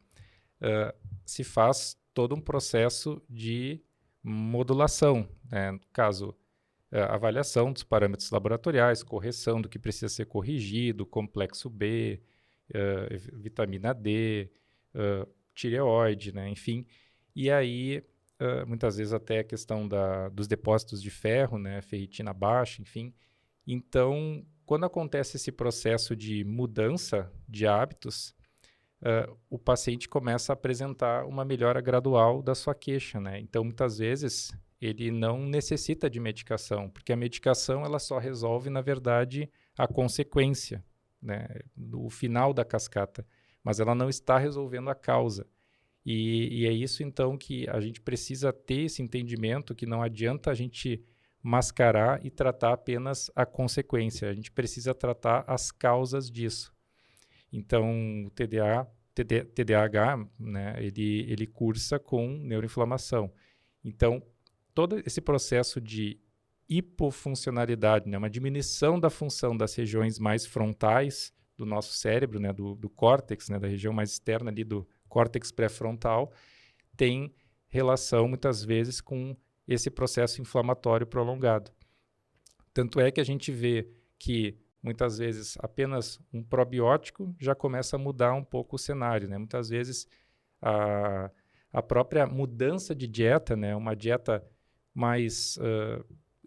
se faz todo um processo de modulação, né? No caso, avaliação dos parâmetros laboratoriais, correção do que precisa ser corrigido, complexo B, vitamina D, tireoide, né? Enfim. E aí, muitas vezes até a questão dos depósitos de ferro, né? Ferritina baixa, enfim. Então, quando acontece esse processo de mudança de hábitos, o paciente começa a apresentar uma melhora gradual da sua queixa, né? Então, muitas vezes, ele não necessita de medicação, porque a medicação ela só resolve, na verdade, a consequência, né? O final da cascata, mas ela não está resolvendo a causa. E é isso, então, que a gente precisa ter esse entendimento que não adianta a gente mascarar e tratar apenas a consequência. A gente precisa tratar as causas disso. Então, o TDAH, né, ele cursa com neuroinflamação. Então, todo esse processo de hipofuncionalidade, né, uma diminuição da função das regiões mais frontais do nosso cérebro, né, do córtex, né, da região mais externa ali do córtex pré-frontal, tem relação, muitas vezes, com esse processo inflamatório prolongado. Tanto é que a gente vê que, muitas vezes, apenas um probiótico já começa a mudar um pouco o cenário, né? Muitas vezes, a própria mudança de dieta, né? Uma dieta mais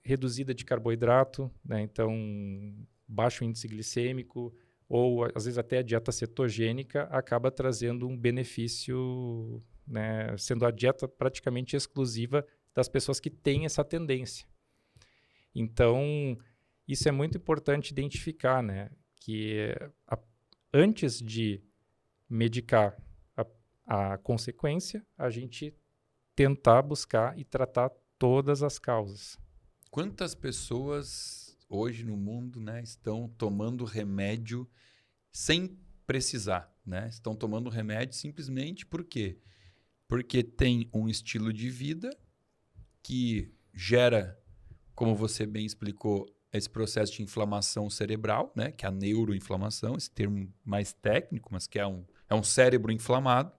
reduzida de carboidrato, né? Então, baixo índice glicêmico, ou, às vezes, até a dieta cetogênica, acaba trazendo um benefício, né? Sendo a dieta praticamente exclusiva das pessoas que têm essa tendência. Então, isso é muito importante identificar, né? Que antes de medicar a consequência, a gente tentar buscar e tratar todas as causas. Quantas pessoas hoje no mundo, né, estão tomando remédio sem precisar, né? Estão tomando remédio simplesmente por quê? Porque tem um estilo de vida que gera, como você bem explicou, esse processo de inflamação cerebral, né? Que é a neuroinflamação, esse termo mais técnico, mas que é um cérebro inflamado.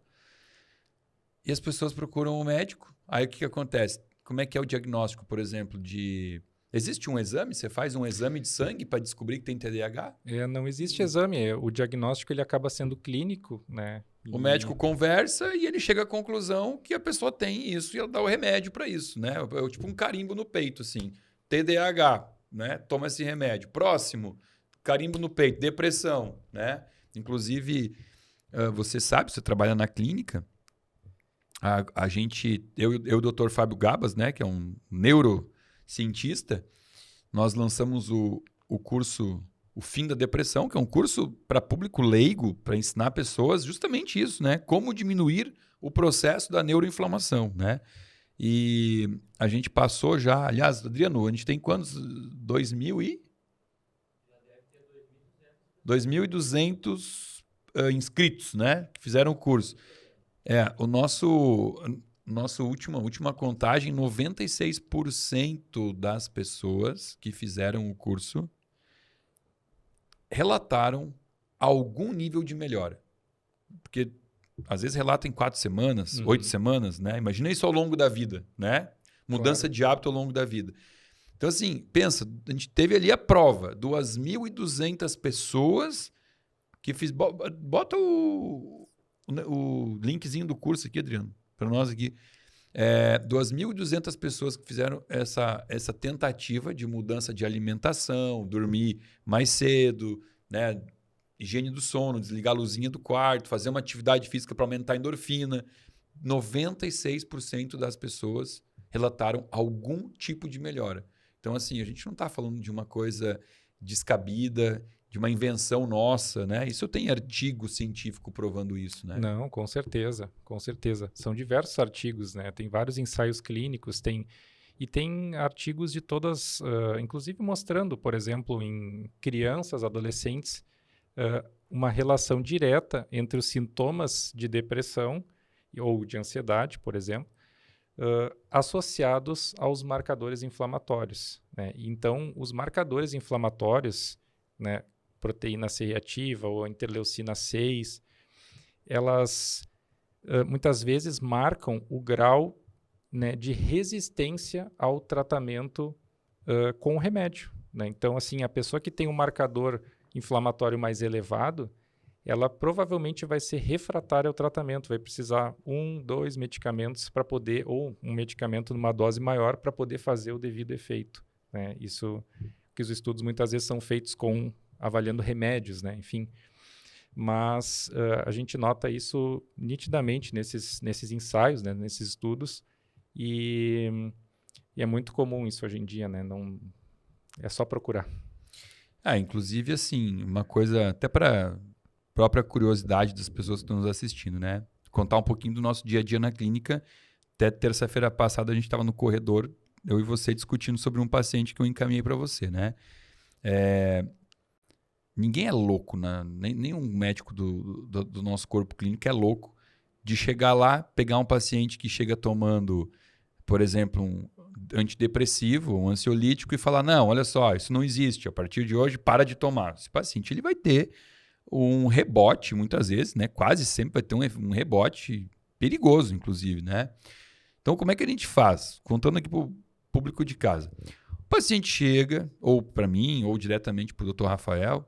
E as pessoas procuram um médico. Aí o que acontece? Como é que é o diagnóstico, por exemplo, de... Existe um exame? Você faz um exame de sangue para descobrir que tem TDAH? Não existe exame. O diagnóstico ele acaba sendo clínico, né? O médico conversa e ele chega à conclusão que a pessoa tem isso e ela dá o remédio para isso, né? É tipo um carimbo no peito, assim. TDAH, né? Toma esse remédio. Próximo, carimbo no peito, depressão, né? Inclusive, você sabe, você trabalha na clínica, a gente, eu e o Dr. Fábio Gabas, né? Que é um neurocientista, nós lançamos o curso O Fim da Depressão, que é um curso para público leigo, para ensinar pessoas justamente isso, né? Como diminuir o processo da neuroinflamação, né? E a gente passou já... Aliás, Adriano, a gente tem quantos? 2.200 inscritos, né? Que fizeram o curso. O nossa última contagem, 96% das pessoas que fizeram o curso relataram algum nível de melhora. Porque às vezes relatam em 4 semanas, 8 semanas, né? Imagina isso ao longo da vida, né? Mudança de hábito ao longo da vida. Então, assim, pensa, a gente teve ali a prova, 2.200 pessoas que fiz... Bota o linkzinho do curso aqui, Adriano, para nós aqui. 2.200 pessoas que fizeram essa tentativa de mudança de alimentação, dormir mais cedo, né? Higiene do sono, desligar a luzinha do quarto, fazer uma atividade física para aumentar a endorfina. 96% das pessoas relataram algum tipo de melhora. Então, assim, a gente não está falando de uma coisa descabida, uma invenção nossa, né? Isso tem artigo científico provando isso, né? Não, com certeza, com certeza. São diversos artigos, né? Tem vários ensaios clínicos, e tem artigos de todas, inclusive mostrando, por exemplo, em crianças, adolescentes, uma relação direta entre os sintomas de depressão ou de ansiedade, por exemplo, associados aos marcadores inflamatórios, né? Então, os marcadores inflamatórios, né, proteína C reativa ou interleucina 6, elas muitas vezes marcam o grau, né, de resistência ao tratamento com o remédio, né? Então, assim, a pessoa que tem um marcador inflamatório mais elevado, ela provavelmente vai ser refratária ao tratamento, vai precisar 1, 2 medicamentos para poder, ou um medicamento numa dose maior para poder fazer o devido efeito, né? Isso que os estudos muitas vezes são feitos avaliando remédios, né? Enfim, mas a gente nota isso nitidamente nesses ensaios, né? Nesses estudos, e é muito comum isso hoje em dia, né? Não, é só procurar. Inclusive, assim, uma coisa até para própria curiosidade das pessoas que estão nos assistindo, né? Contar um pouquinho do nosso dia a dia na clínica. Até terça-feira passada a gente estava no corredor, eu e você discutindo sobre um paciente que eu encaminhei para você, né? Ninguém é louco, né? Nenhum médico do nosso corpo clínico é louco de chegar lá, pegar um paciente que chega tomando, por exemplo, um antidepressivo, um ansiolítico e falar, não, olha só, isso não existe, a partir de hoje para de tomar. Esse paciente ele vai ter um rebote, muitas vezes, né? Quase sempre vai ter um rebote perigoso, inclusive, né? Então, como é que a gente faz? Contando aqui para o público de casa. O paciente chega, ou para mim, ou diretamente para o Dr. Rafael,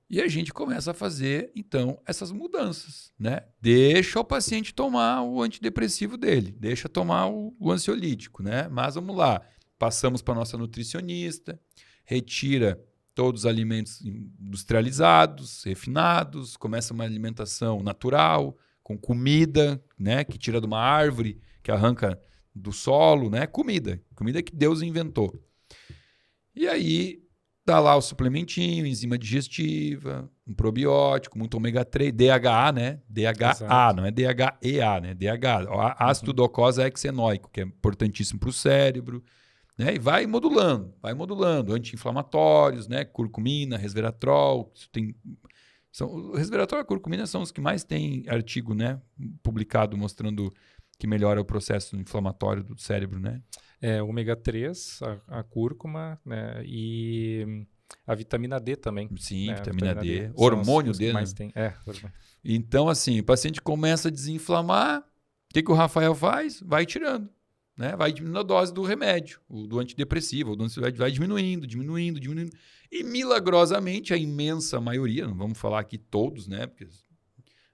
e a gente começa a fazer, então, essas mudanças, né? Deixa o paciente tomar o antidepressivo dele, deixa tomar o ansiolítico, né? Mas vamos lá, passamos para a nossa nutricionista, retira todos os alimentos industrializados, refinados, começa uma alimentação natural, com comida, né? Que tira de uma árvore, que arranca do solo, né? Comida que Deus inventou. E aí dá lá o suplementinho, enzima digestiva, um probiótico, muito ômega 3, DHA, né? DHA, exato. Não é DHEA, né? DHA, ácido docosahexaenoico, que é importantíssimo para o cérebro, né? E vai modulando, anti-inflamatórios, né? Curcumina, resveratrol, o resveratrol e a curcumina são os que mais tem artigo, né? Publicado mostrando que melhora o processo inflamatório do cérebro, né? O ômega 3, a cúrcuma, né? E a vitamina D também. Sim, né? vitamina D. Hormônio D, né? Mais tem. Hormônio. Então, assim, o paciente começa a desinflamar, o que o Rafael faz? Vai tirando, né? Vai diminuindo a dose do remédio, do antidepressivo, vai diminuindo. E, milagrosamente, a imensa maioria, não vamos falar aqui todos, né? Porque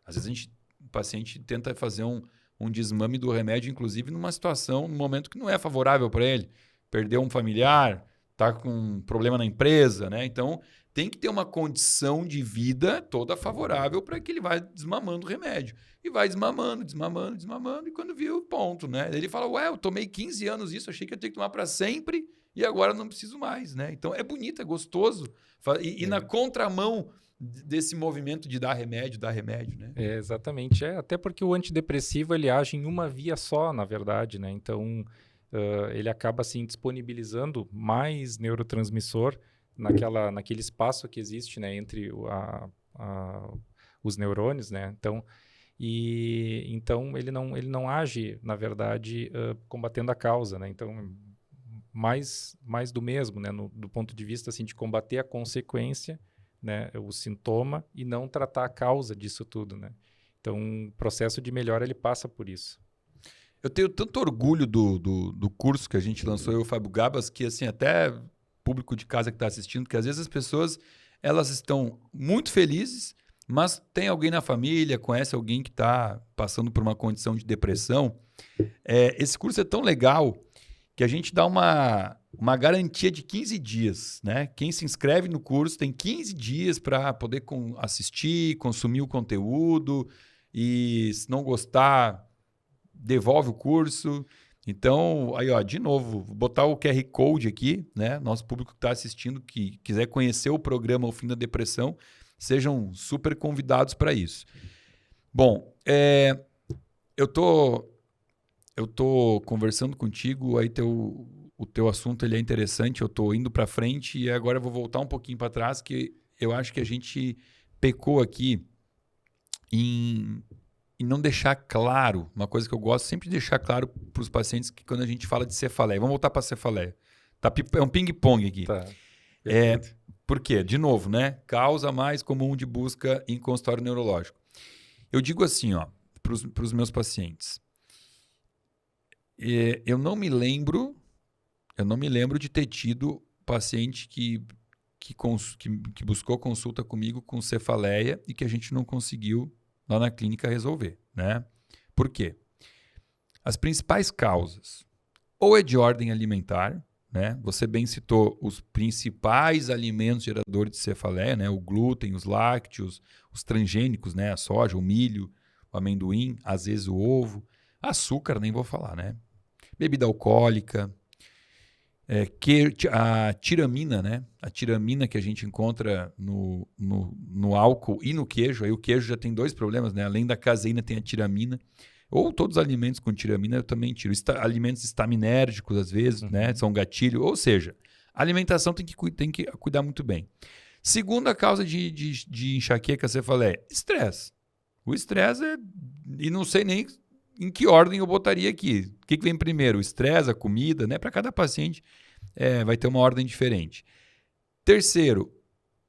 às vezes o paciente tenta fazer um desmame do remédio, inclusive num momento que não é favorável para ele. Perdeu um familiar, está com um problema na empresa, né? Então, tem que ter uma condição de vida toda favorável para que ele vá desmamando o remédio. E vai desmamando, e quando viu, ponto, né? Ele fala, eu tomei 15 anos isso, achei que eu tinha que tomar para sempre e agora não preciso mais, né? Então, é bonito, é gostoso. E na contramão desse movimento de dar remédio, né? Exatamente. Até porque o antidepressivo ele age em uma via só, na verdade, né? Então, ele acaba assim disponibilizando mais neurotransmissor naquele espaço que existe, né, entre os neurônios, né? Então ele não age, na verdade, combatendo a causa, né? Então, mais do mesmo, né? Do ponto de vista assim de combater a consequência, né, o sintoma, e não tratar a causa disso tudo, né? Então, o processo de melhora ele passa por isso. Eu tenho tanto orgulho do curso que a gente lançou, eu e o Fábio Gabas, que assim, até público de casa que está assistindo, que às vezes as pessoas elas estão muito felizes, mas tem alguém na família, conhece alguém que está passando por uma condição de depressão. Esse curso é tão legal que a gente dá uma garantia de 15 dias, né? Quem se inscreve no curso tem 15 dias para poder assistir, consumir o conteúdo, e se não gostar, devolve o curso. Então, aí, ó, de novo, vou botar o QR Code aqui, né? Nosso público que está assistindo, que quiser conhecer o programa O Fim da Depressão, sejam super convidados para isso. Bom, eu tô conversando contigo, aí o teu assunto ele é interessante, eu tô indo para frente e agora eu vou voltar um pouquinho para trás, que eu acho que a gente pecou aqui em não deixar claro, uma coisa que eu gosto sempre de deixar claro para os pacientes, que quando a gente fala de cefaleia, vamos voltar para a cefaleia, é um ping-pong aqui. Tá. Por quê? De novo, né? Causa mais comum de busca em consultório neurológico. Eu digo assim, ó, para os meus pacientes, eu não me lembro de ter tido paciente que buscou consulta comigo com cefaleia e que a gente não conseguiu lá na clínica resolver, né? Por quê? As principais causas ou é de ordem alimentar, né? Você bem citou os principais alimentos geradores de cefaleia, né? O glúten, os lácteos, os transgênicos, né? A soja, o milho, o amendoim, às vezes o ovo, açúcar, nem vou falar, né? Bebida alcoólica, a tiramina, né? A tiramina que a gente encontra no álcool e no queijo. Aí o queijo já tem dois problemas, né? Além da caseína, tem a tiramina. Ou todos os alimentos com tiramina eu também tiro. Alimentos estaminérgicos, às vezes, né? São gatilho. Ou seja, a alimentação tem que cuidar muito bem. Segunda causa de enxaqueca, você fala, estresse. O estresse e não sei nem em que ordem eu botaria aqui. O que vem primeiro? O estresse, a comida, né? Para cada paciente vai ter uma ordem diferente. Terceiro,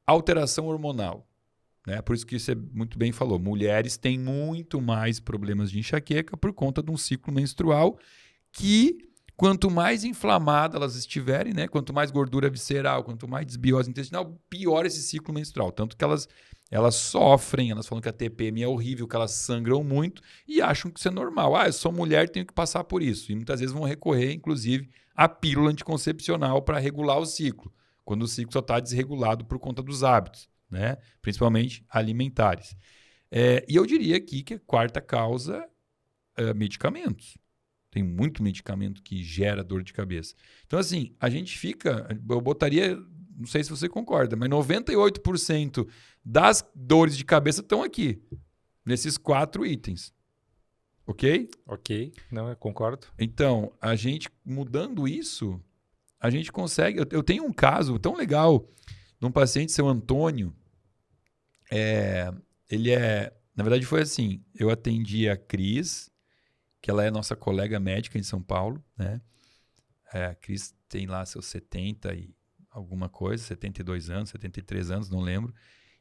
alteração hormonal. Né? Por isso que você muito bem falou. Mulheres têm muito mais problemas de enxaqueca por conta de um ciclo menstrual que, quanto mais inflamada elas estiverem, né? Quanto mais gordura visceral, quanto mais desbiose intestinal, pior esse ciclo menstrual. Tanto que elas sofrem, elas falam que a TPM é horrível, que elas sangram muito e acham que isso é normal. Eu sou mulher, tenho que passar por isso. E muitas vezes vão recorrer, inclusive, à pílula anticoncepcional para regular o ciclo, quando o ciclo só está desregulado por conta dos hábitos, né? Principalmente alimentares. E eu diria aqui que a quarta causa é medicamentos. Tem muito medicamento que gera dor de cabeça. Então, assim, a gente fica... Eu botaria... Não sei se você concorda, mas 98% das dores de cabeça estão aqui, nesses 4 itens. Ok? Ok, não, eu concordo. Então, a gente mudando isso, a gente consegue... Eu tenho um caso tão legal de um paciente, seu Antônio. Na verdade, foi assim, eu atendi a Cris, que ela é nossa colega médica em São Paulo, né? A Cris tem lá seus 70 e alguma coisa, 72 anos, 73 anos, não lembro.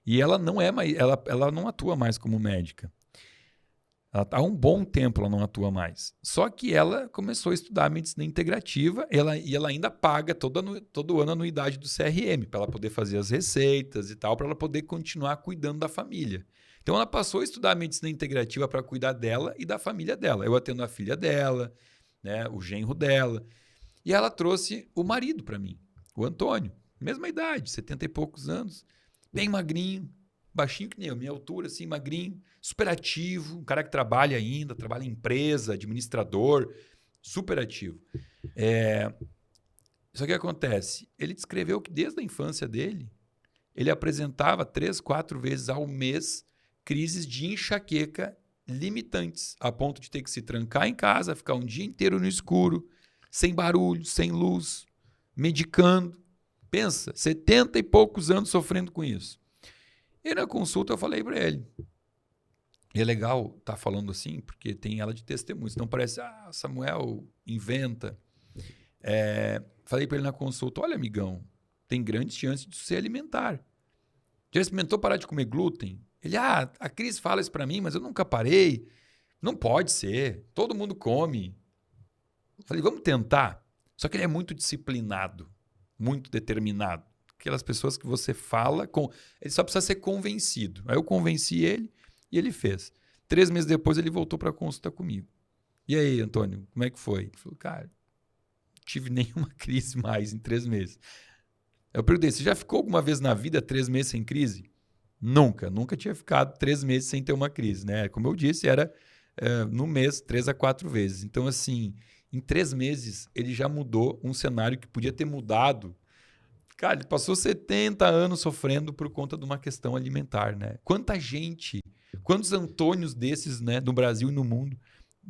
E ela não é mais, ela não atua mais como médica. Há um bom tempo ela não atua mais. Só que ela começou a estudar medicina integrativa e ela ainda paga todo ano a anuidade do CRM, para ela poder fazer as receitas e tal, para ela poder continuar cuidando da família. Então ela passou a estudar medicina integrativa para cuidar dela e da família dela. Eu atendo a filha dela, né, o genro dela. E ela trouxe o marido para mim. O Antônio, mesma idade, 70 e poucos anos, bem magrinho, baixinho que nem eu, minha altura, assim, magrinho, super ativo, um cara que trabalha ainda, trabalha em empresa, administrador, super ativo. Só que acontece, ele descreveu que desde a infância dele, ele apresentava 3, 4 vezes ao mês crises de enxaqueca limitantes, a ponto de ter que se trancar em casa, ficar um dia inteiro no escuro, sem barulho, sem luz, medicando. Pensa, 70 e poucos anos sofrendo com isso. E na consulta eu falei para ele. E é legal estar falando assim, porque tem ela de testemunho. Senão parece, Samuel inventa. Falei para ele na consulta, olha, amigão, tem grandes chances de ser alimentar. Já experimentou parar de comer glúten? Ele, a Cris fala isso para mim, mas eu nunca parei. Não pode ser, todo mundo come. Falei, vamos tentar. Só que ele é muito disciplinado, muito determinado. Aquelas pessoas que você fala, ele só precisa ser convencido. Aí eu convenci ele e ele fez. 3 meses depois ele voltou para a consulta comigo. E aí, Antônio, como é que foi? Ele falou, cara, não tive nenhuma crise mais em 3 meses. Eu perguntei, você já ficou alguma vez na vida 3 meses sem crise? Nunca tinha ficado 3 meses sem ter uma crise, né? Como eu disse, era no mês 3 a 4 vezes. Então, assim, Em 3 meses, ele já mudou um cenário que podia ter mudado. Cara, ele passou 70 anos sofrendo por conta de uma questão alimentar, né? Quanta gente, quantos Antônios desses, né, no Brasil e no mundo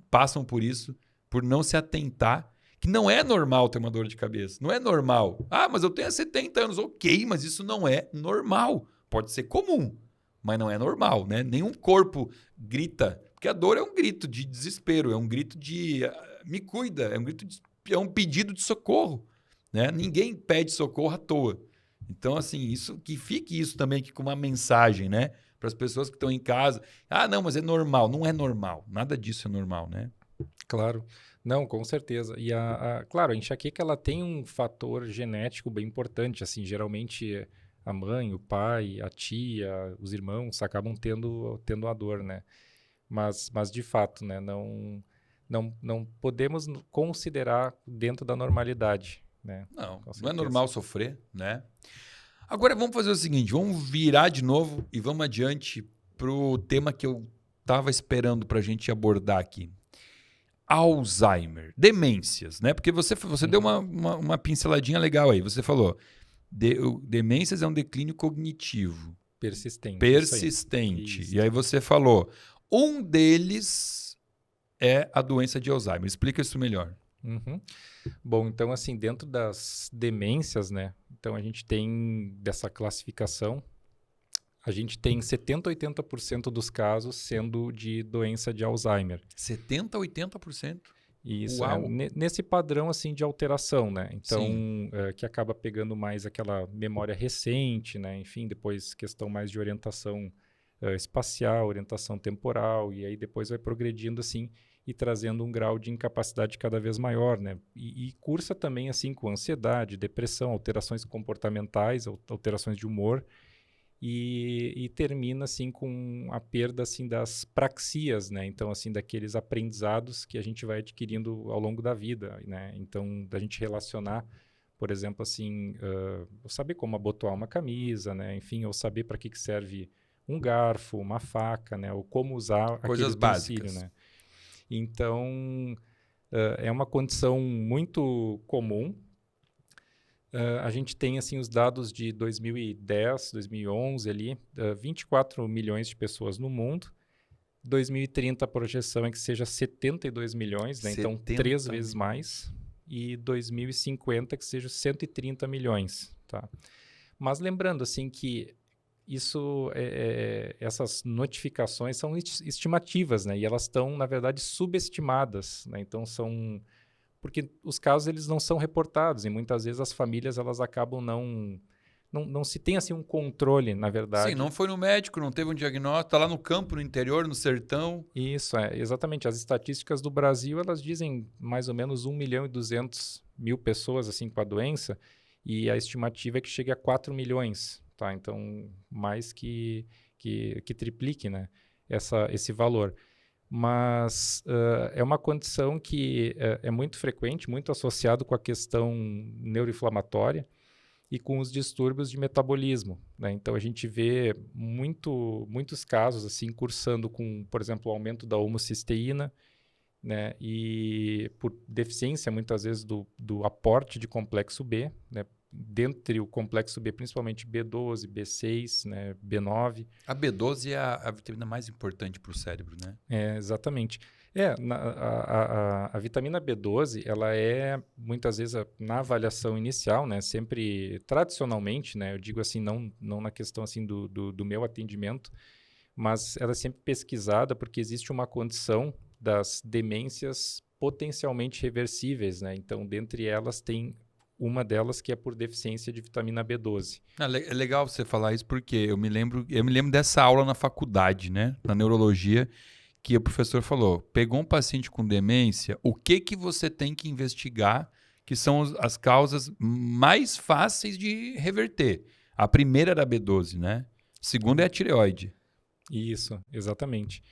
passam por isso, por não se atentar, que não é normal ter uma dor de cabeça. Não é normal. Ah, mas eu tenho 70 anos. Ok, mas isso não é normal. Pode ser comum, mas não é normal, né? Nenhum corpo grita, porque a dor é um grito de desespero, é um grito de me cuida, é um pedido de socorro, né? Ninguém pede socorro à toa. Então, assim, isso que fique isso também aqui com uma mensagem, né? Para as pessoas que estão em casa. Ah, não, mas é normal. Não é normal. Nada disso é normal, né? Claro. Não, com certeza. E claro, a enxaqueca ela tem um fator genético bem importante. Assim, geralmente a mãe, o pai, a tia, os irmãos acabam tendo a dor, né? Mas de fato, né? Não podemos considerar dentro da normalidade, né? Não é normal sofrer, né? Agora vamos fazer o seguinte, vamos virar de novo e vamos adiante pro tema que eu estava esperando para a gente abordar aqui. Alzheimer, demências, né? Porque você deu uma pinceladinha legal aí. Você falou, demências é um declínio cognitivo. Persistente. Isso. E aí você falou, um deles é a doença de Alzheimer. Explica isso melhor. Uhum. Bom, então assim, dentro das demências, né? Então a gente tem dessa classificação, a gente tem 70% a 80% dos casos sendo de doença de Alzheimer. 70% a 80%? Isso, Uau. nesse padrão assim de alteração, né? Então, que acaba pegando mais aquela memória recente, né? Enfim, depois questão mais de orientação espacial, orientação temporal, e aí depois vai progredindo assim e trazendo um grau de incapacidade cada vez maior, né? E cursa também assim com ansiedade, depressão, alterações comportamentais, alterações de humor, e termina assim com a perda assim das praxias, né? Então assim daqueles aprendizados que a gente vai adquirindo ao longo da vida, né? Então da gente relacionar, por exemplo, assim, saber como abotoar uma camisa, né? Enfim, ou saber para que serve um garfo, uma faca, né? Ou como usar coisas aquele utensílio, básicas, né? Então é uma condição muito comum. A gente tem assim os dados de 2010, 2011 ali, 24 milhões de pessoas no mundo. 2030 a projeção é que seja 72 milhões, né? Então 3 vezes mais. E 2050 que seja 130 milhões, tá? Mas lembrando assim que essas notificações são estimativas, né? E elas estão, na verdade, subestimadas, né? Então porque os casos eles não são reportados e muitas vezes as famílias elas acabam não se tem assim um controle, na verdade. Sim, não foi no médico, não teve um diagnóstico, está lá no campo, no interior, no sertão. Isso, exatamente. As estatísticas do Brasil, elas dizem mais ou menos 1.200.000 pessoas assim com a doença e a estimativa é que chegue a 4 milhões, tá? Então, mais que triplique, né, esse valor. Mas é uma condição que é muito frequente, muito associado com a questão neuroinflamatória e com os distúrbios de metabolismo, né? Então, a gente vê muitos casos assim cursando com, por exemplo, o aumento da homocisteína, né? E por deficiência, muitas vezes, do aporte de complexo B, né? Dentre o complexo B, principalmente B12, B6, né? B9. A B12 é a vitamina mais importante para o cérebro, né? Exatamente. A vitamina B12, ela é, muitas vezes, na avaliação inicial, né? Sempre, tradicionalmente, né? Eu digo assim, não na questão assim, do meu atendimento, mas ela é sempre pesquisada porque existe uma condição das demências potencialmente reversíveis, né? Então, dentre elas, tem uma delas que é por deficiência de vitamina B12. É legal você falar isso porque eu me lembro dessa aula na faculdade, né? Na neurologia, que o professor falou, pegou um paciente com demência, o que você tem que investigar, que são as causas mais fáceis de reverter. A primeira era a B12, né? A segunda é a tireoide. Isso, exatamente.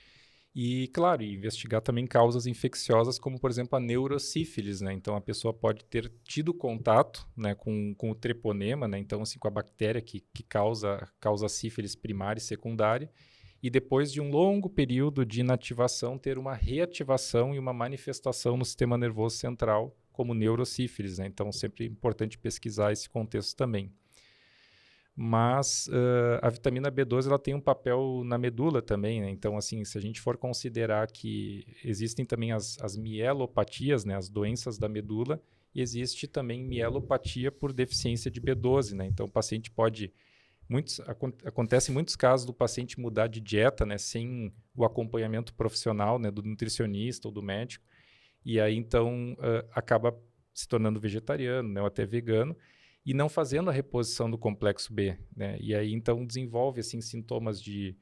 E, claro, investigar também causas infecciosas, como, por exemplo, a neurosífilis, né? Então, a pessoa pode ter tido contato, né, com o treponema, né? Então, assim, com a bactéria que causa sífilis primária e secundária, e depois de um longo período de inativação, ter uma reativação e uma manifestação no sistema nervoso central, como neurosífilis, né? Então, sempre é importante pesquisar esse contexto também. Mas a vitamina B12 ela tem um papel na medula também, né? Então, assim, se a gente for considerar que existem também as mielopatias, né? As doenças da medula, e existe também mielopatia por deficiência de B12, né? Então, o paciente pode... Acontece em muitos casos do paciente mudar de dieta, né, sem o acompanhamento profissional, né, do nutricionista ou do médico, e aí então acaba se tornando vegetariano, né, ou até vegano, e não fazendo a reposição do complexo B, né, e aí então desenvolve assim sintomas de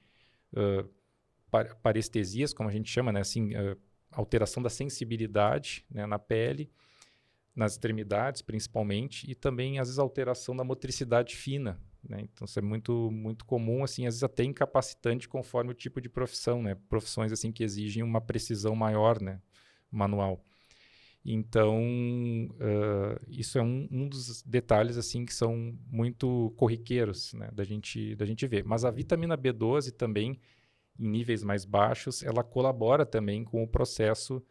parestesias, como a gente chama, né, assim, alteração da sensibilidade, né, na pele, nas extremidades principalmente, e também às vezes alteração da motricidade fina, né? Então, isso é muito, muito comum, assim, às vezes até incapacitante conforme o tipo de profissão, né? Profissões assim, que exigem uma precisão maior, né? Manual. Então, isso é um dos detalhes assim, que são muito corriqueiros, né? da gente ver. Mas a vitamina B12 também, em níveis mais baixos, ela colabora também com o processo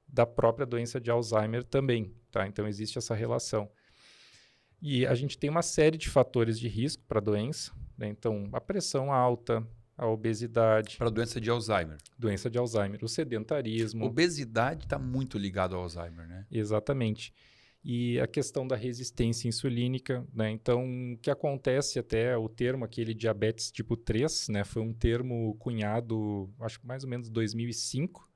da própria doença de Alzheimer também. Tá? Então, existe essa relação. E a gente tem uma série de fatores de risco para a doença, né? Então, a pressão alta, a obesidade. Para a doença de Alzheimer. Doença de Alzheimer, o sedentarismo. Obesidade está muito ligado ao Alzheimer, né? Exatamente. E a questão da resistência insulínica, né? Então, o que acontece até o termo aquele diabetes tipo 3, né? Foi um termo cunhado, acho que mais ou menos 2005.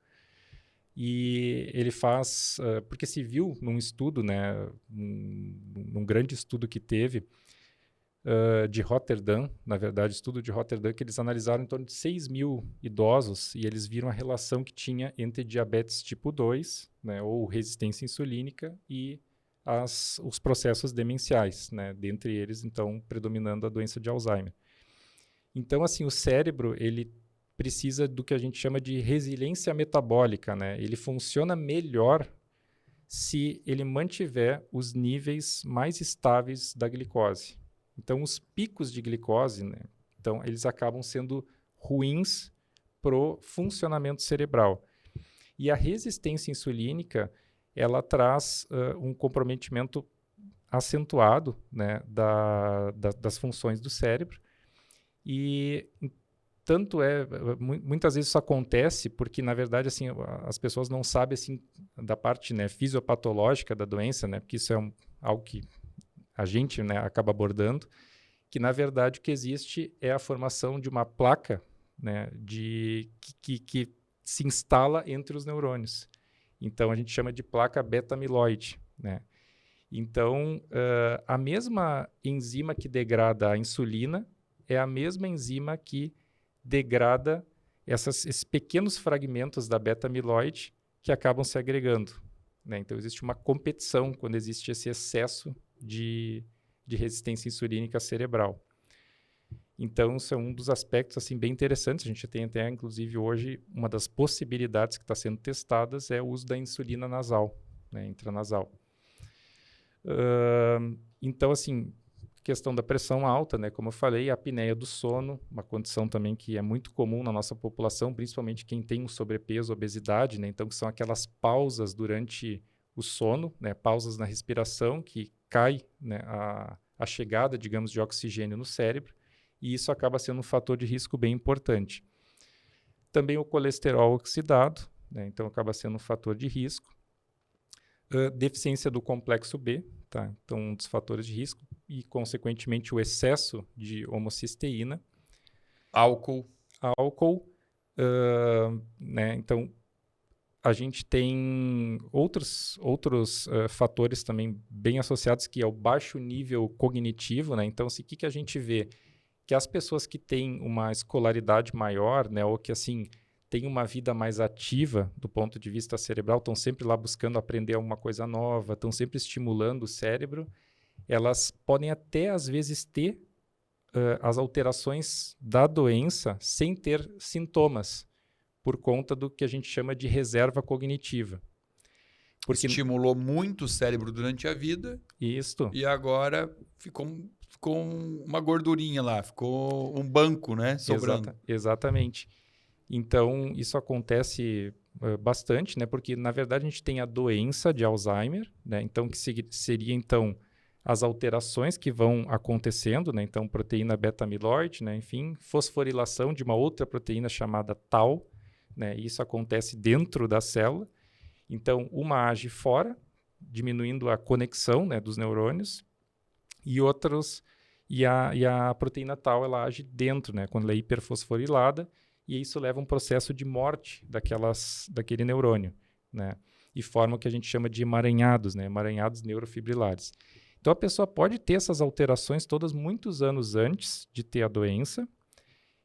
E ele faz, porque se viu num estudo, né, num grande estudo que teve de Rotterdam, na verdade, estudo de Rotterdam, que eles analisaram em torno de 6 mil idosos e eles viram a relação que tinha entre diabetes tipo 2, né, ou resistência insulínica, e os processos demenciais, né, dentre eles, então, predominando a doença de Alzheimer. Então, assim, o cérebro, ele precisa do que a gente chama de resiliência metabólica, né? Ele funciona melhor se ele mantiver os níveis mais estáveis da glicose. Então, os picos de glicose, né? Então, eles acabam sendo ruins para o funcionamento cerebral. E a resistência insulínica, ela traz um comprometimento acentuado, né, das funções do cérebro. E tanto muitas vezes isso acontece porque, na verdade, assim, as pessoas não sabem assim, da parte, né, fisiopatológica da doença, né, porque isso é algo que a gente, né, acaba abordando, que, na verdade, o que existe é a formação de uma placa, né, que se instala entre os neurônios. Então, a gente chama de placa beta-amiloide, né? Então, a mesma enzima que degrada a insulina é a mesma enzima que degrada esses pequenos fragmentos da beta-amiloide que acabam se agregando, né? Então, existe uma competição quando existe esse excesso de resistência insulínica cerebral. Então, isso é um dos aspectos assim, bem interessantes. A gente tem até, inclusive, hoje, uma das possibilidades que está sendo testadas é o uso da insulina nasal, né, intranasal. Então, assim, questão da pressão alta, né? Como eu falei, a apneia do sono, uma condição também que é muito comum na nossa população, principalmente quem tem um sobrepeso, obesidade, né? Então, que são aquelas pausas durante o sono, né? Pausas na respiração, que cai, né, a chegada, digamos, de oxigênio no cérebro, e isso acaba sendo um fator de risco bem importante. Também o colesterol oxidado, né? Então acaba sendo um fator de risco. Deficiência do complexo B, tá? Então um dos fatores de risco, e consequentemente o excesso de homocisteína. Álcool, né? Então a gente tem outros fatores também bem associados, que é o baixo nível cognitivo, né? Então, assim, o que a gente vê? Que as pessoas que têm uma escolaridade maior, né, ou que, assim, têm uma vida mais ativa do ponto de vista cerebral, estão sempre lá buscando aprender alguma coisa nova, estão sempre estimulando o cérebro, elas podem até, às vezes, ter as alterações da doença sem ter sintomas, por conta do que a gente chama de reserva cognitiva. Porque estimulou muito o cérebro durante a vida. Isso. E agora ficou uma gordurinha lá, ficou um banco, né? Sobrando. Exatamente. Então, isso acontece bastante, né? Porque, na verdade, a gente tem a doença de Alzheimer, né? Então, que seria, então, as alterações que vão acontecendo, né? Então, proteína beta-amiloide, né? Enfim, fosforilação de uma outra proteína chamada tau, né? Isso acontece dentro da célula. Então, uma age fora, diminuindo a conexão, né, dos neurônios, e a proteína tau ela age dentro, né? Quando ela é hiperfosforilada, e isso leva a um processo de morte daquele neurônio, né? E forma o que a gente chama de emaranhados, né? Emaranhados neurofibrilares. Então, a pessoa pode ter essas alterações todas muitos anos antes de ter a doença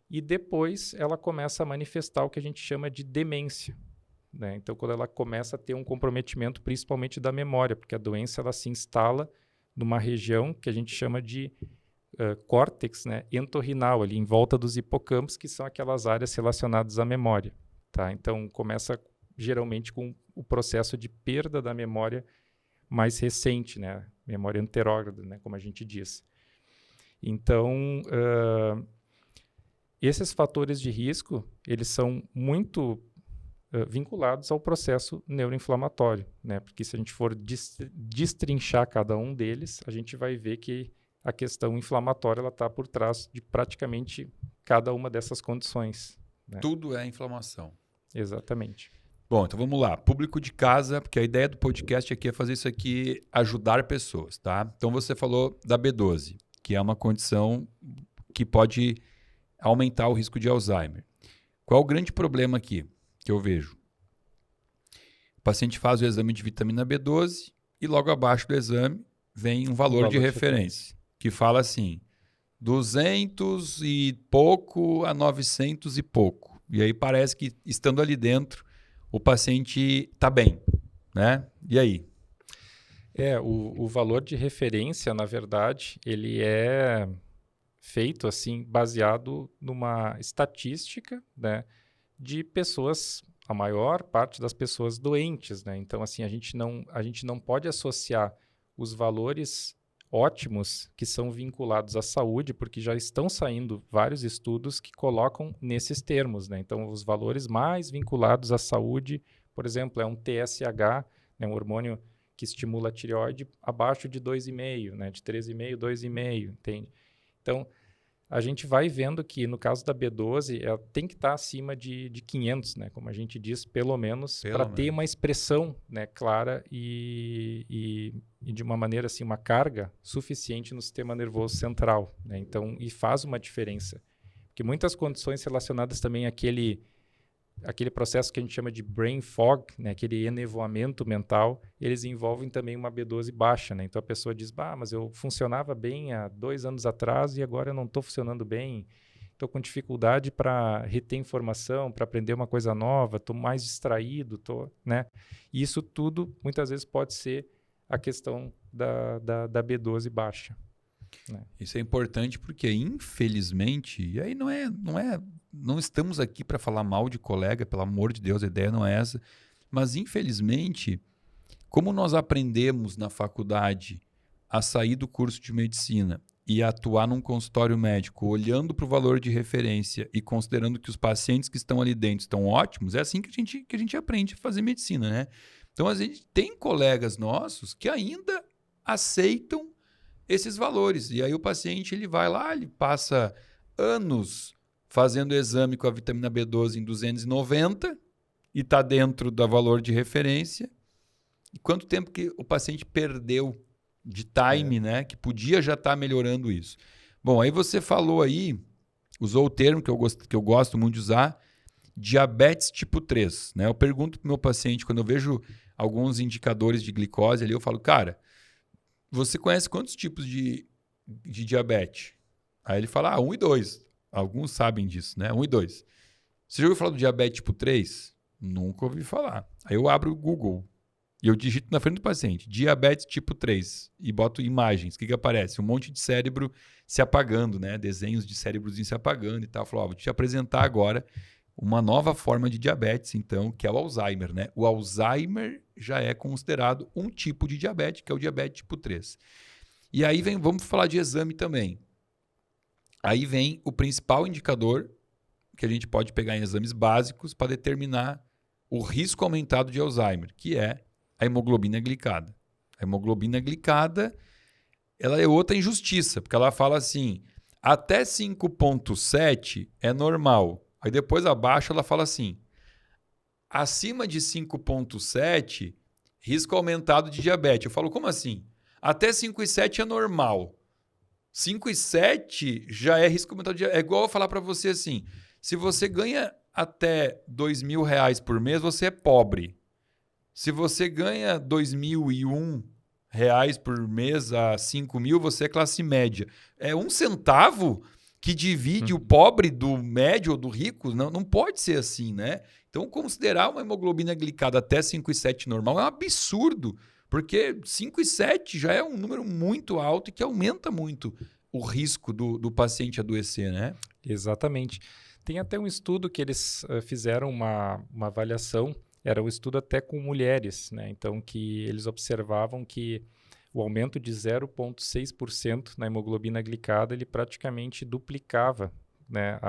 e depois ela começa a manifestar o que a gente chama de demência, né? Então, quando ela começa a ter um comprometimento principalmente da memória, porque a doença ela se instala numa região que a gente chama de córtex, né, entorrinal, ali em volta dos hipocampos, que são aquelas áreas relacionadas à memória. Tá? Então, começa geralmente com o processo de perda da memória mais recente, né? Memória anterógrada, né? Como a gente diz. Então, esses fatores de risco, eles são muito vinculados ao processo neuroinflamatório, né? Porque se a gente for destrinchar cada um deles, a gente vai ver que a questão inflamatória está por trás de praticamente cada uma dessas condições, né? Tudo é inflamação. Exatamente. Bom, então vamos lá. Público de casa, porque a ideia do podcast aqui é fazer isso aqui, ajudar pessoas, tá? Então você falou da B12, que é uma condição que pode aumentar o risco de Alzheimer. Qual o grande problema aqui que eu vejo? O paciente faz o exame de vitamina B12 e logo abaixo do exame vem um valor de referência, que fala assim, 200 e pouco a 900 e pouco. E aí parece que, estando ali dentro, o paciente está bem, né? E aí? O valor de referência, na verdade, ele é feito assim, baseado numa estatística, né, de pessoas, a maior parte das pessoas doentes, né? Então, assim, a gente não pode associar os valores ótimos que são vinculados à saúde, porque já estão saindo vários estudos que colocam nesses termos, né? Então, os valores mais vinculados à saúde, por exemplo, é um TSH, né, um hormônio que estimula a tireoide abaixo de 2,5, né? De 3,5, 2,5, entende? Então, a gente vai vendo que, no caso da B12, ela tem que estar acima de 500, né? Como a gente diz, pelo menos, para ter uma expressão, né, clara e de uma maneira, assim, uma carga suficiente no sistema nervoso central, né? Então, e faz uma diferença. Porque muitas condições relacionadas também àquele processo que a gente chama de brain fog, né, aquele enevoamento mental, eles envolvem também uma B12 baixa, né? Então a pessoa diz, mas eu funcionava bem há 2 anos atrás e agora eu não estou funcionando bem, estou com dificuldade para reter informação, para aprender uma coisa nova, estou mais distraído, né? E isso tudo, muitas vezes, pode ser a questão da B12 baixa, né? Isso é importante porque, infelizmente, e aí não estamos aqui para falar mal de colega, pelo amor de Deus, a ideia não é essa, mas infelizmente, como nós aprendemos na faculdade a sair do curso de medicina e a atuar num consultório médico, olhando para o valor de referência e considerando que os pacientes que estão ali dentro estão ótimos, é assim que a gente aprende a fazer medicina, né? Então, a gente tem colegas nossos que ainda aceitam esses valores. E aí o paciente ele vai lá, ele passa anos fazendo exame com a vitamina B12 em 290 e está dentro do valor de referência. E quanto tempo que o paciente perdeu de time, né? Que podia já estar melhorando isso. Bom, aí você falou aí, usou o termo que eu gosto muito de usar, diabetes tipo 3. Né? Eu pergunto para o meu paciente, quando eu vejo alguns indicadores de glicose ali, eu falo, cara, você conhece quantos tipos de diabetes? Aí ele fala, 1 e 2. Alguns sabem disso, né? 1 e 2. Você já ouviu falar do diabetes tipo 3? Nunca ouvi falar. Aí eu abro o Google e eu digito na frente do paciente, diabetes tipo 3, e boto imagens. O que aparece? Um monte de cérebro se apagando, né? Desenhos de cérebrozinho se apagando e tal. Eu falo, vou te apresentar agora uma nova forma de diabetes, então, que é o Alzheimer, né? O Alzheimer já é considerado um tipo de diabetes, que é o diabetes tipo 3. E aí vamos falar de exame também. Aí vem o principal indicador que a gente pode pegar em exames básicos para determinar o risco aumentado de Alzheimer, que é a hemoglobina glicada. A hemoglobina glicada, ela é outra injustiça, porque ela fala assim, até 5,7 é normal. Aí depois abaixo ela fala assim, acima de 5,7, risco aumentado de diabetes. Eu falo, como assim? Até 5,7 é normal. 5,7 já é risco aumentado de diabetes. É igual eu falar para você assim, se você ganha até R$2.000 por mês, você é pobre. Se você ganha R$2.001 por mês a 5.000, você é classe média. É 1 centavo que divide o pobre do médio ou do rico? Não pode ser assim, né? Então, considerar uma hemoglobina glicada até 5,7 normal é um absurdo, porque 5,7 já é um número muito alto e que aumenta muito o risco do paciente adoecer, né? Exatamente. Tem até um estudo que eles fizeram uma avaliação, era um estudo até com mulheres, né? Então, que eles observavam que o aumento de 0,6% na hemoglobina glicada, ele praticamente duplicava, né?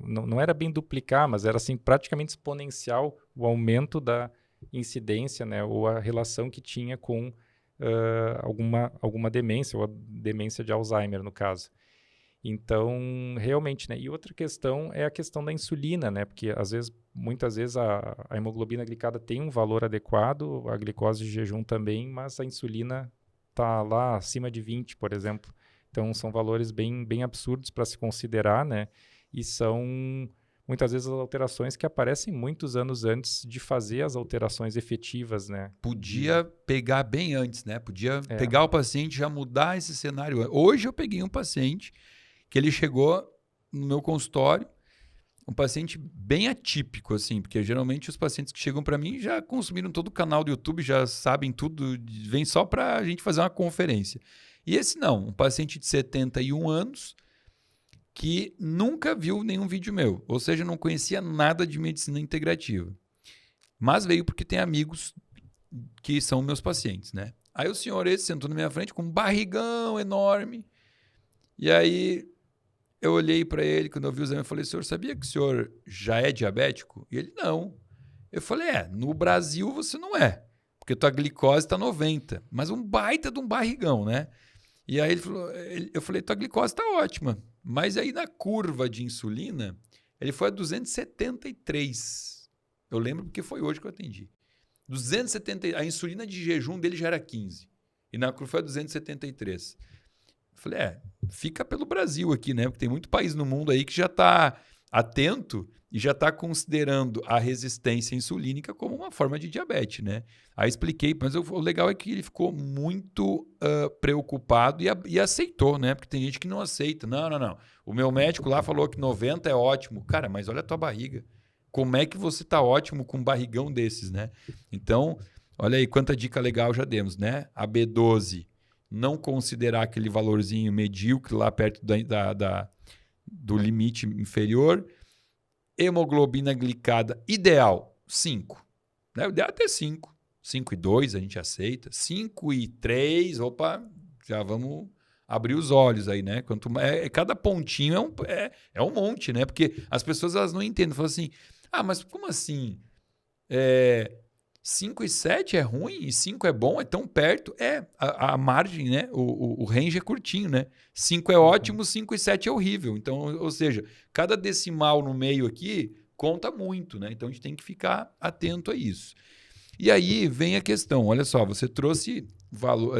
Não era bem duplicar, mas era assim, praticamente exponencial o aumento da incidência, né? Ou a relação que tinha com alguma demência, ou a demência de Alzheimer, no caso. Então, realmente, né? E outra questão é a questão da insulina, né? Porque, muitas vezes, a hemoglobina glicada tem um valor adequado, a glicose de jejum também, mas a insulina está lá acima de 20, por exemplo. Então, são valores bem absurdos para se considerar, né? E são, muitas vezes, as alterações que aparecem muitos anos antes de fazer as alterações efetivas, né? Podia pegar bem antes, né? Podia pegar o paciente e já mudar esse cenário. Hoje eu peguei um paciente que ele chegou no meu consultório, um paciente bem atípico, assim, porque geralmente os pacientes que chegam para mim já consumiram todo o canal do YouTube, já sabem tudo, vem só para a gente fazer uma conferência. E esse não, um paciente de 71 anos que nunca viu nenhum vídeo meu, ou seja, não conhecia nada de medicina integrativa, mas veio porque tem amigos que são meus pacientes, né? Aí o senhor esse sentou na minha frente com um barrigão enorme, e aí eu olhei para ele, quando eu vi o exame, eu falei, senhor, sabia que o senhor já é diabético? E ele, não. Eu falei, no Brasil você não é, porque tua glicose está 90, mas um baita de um barrigão, né? E aí ele falou, eu falei, tua glicose está ótima, mas aí na curva de insulina, ele foi a 273. Eu lembro porque foi hoje que eu atendi. 270, a insulina de jejum dele já era 15, e na curva foi a 273. Eu falei, fica pelo Brasil aqui, né? Porque tem muito país no mundo aí que já está atento e já está considerando a resistência insulínica como uma forma de diabetes, né? Aí expliquei, mas o legal é que ele ficou muito preocupado e aceitou, né? Porque tem gente que não aceita. Não. O meu médico lá falou que 90 é ótimo. Cara, mas olha a tua barriga. Como é que você está ótimo com um barrigão desses, né? Então, olha aí quanta dica legal já demos, né? A B12, não considerar aquele valorzinho medíocre lá perto do limite inferior. Hemoglobina glicada ideal, 5. Né? O ideal é ter 5. 5,2 a gente aceita. 5,3, opa, já vamos abrir os olhos aí, né? Cada pontinho é um monte, né? Porque as pessoas elas não entendem. Falam assim, mas como assim? 5,7 é ruim e 5 é bom, é tão perto. A margem, né? O range é curtinho, né? 5 é ótimo, 5,7 é horrível. Então, ou seja, cada decimal no meio aqui conta muito, né? Então a gente tem que ficar atento a isso. E aí vem a questão, olha só, você trouxe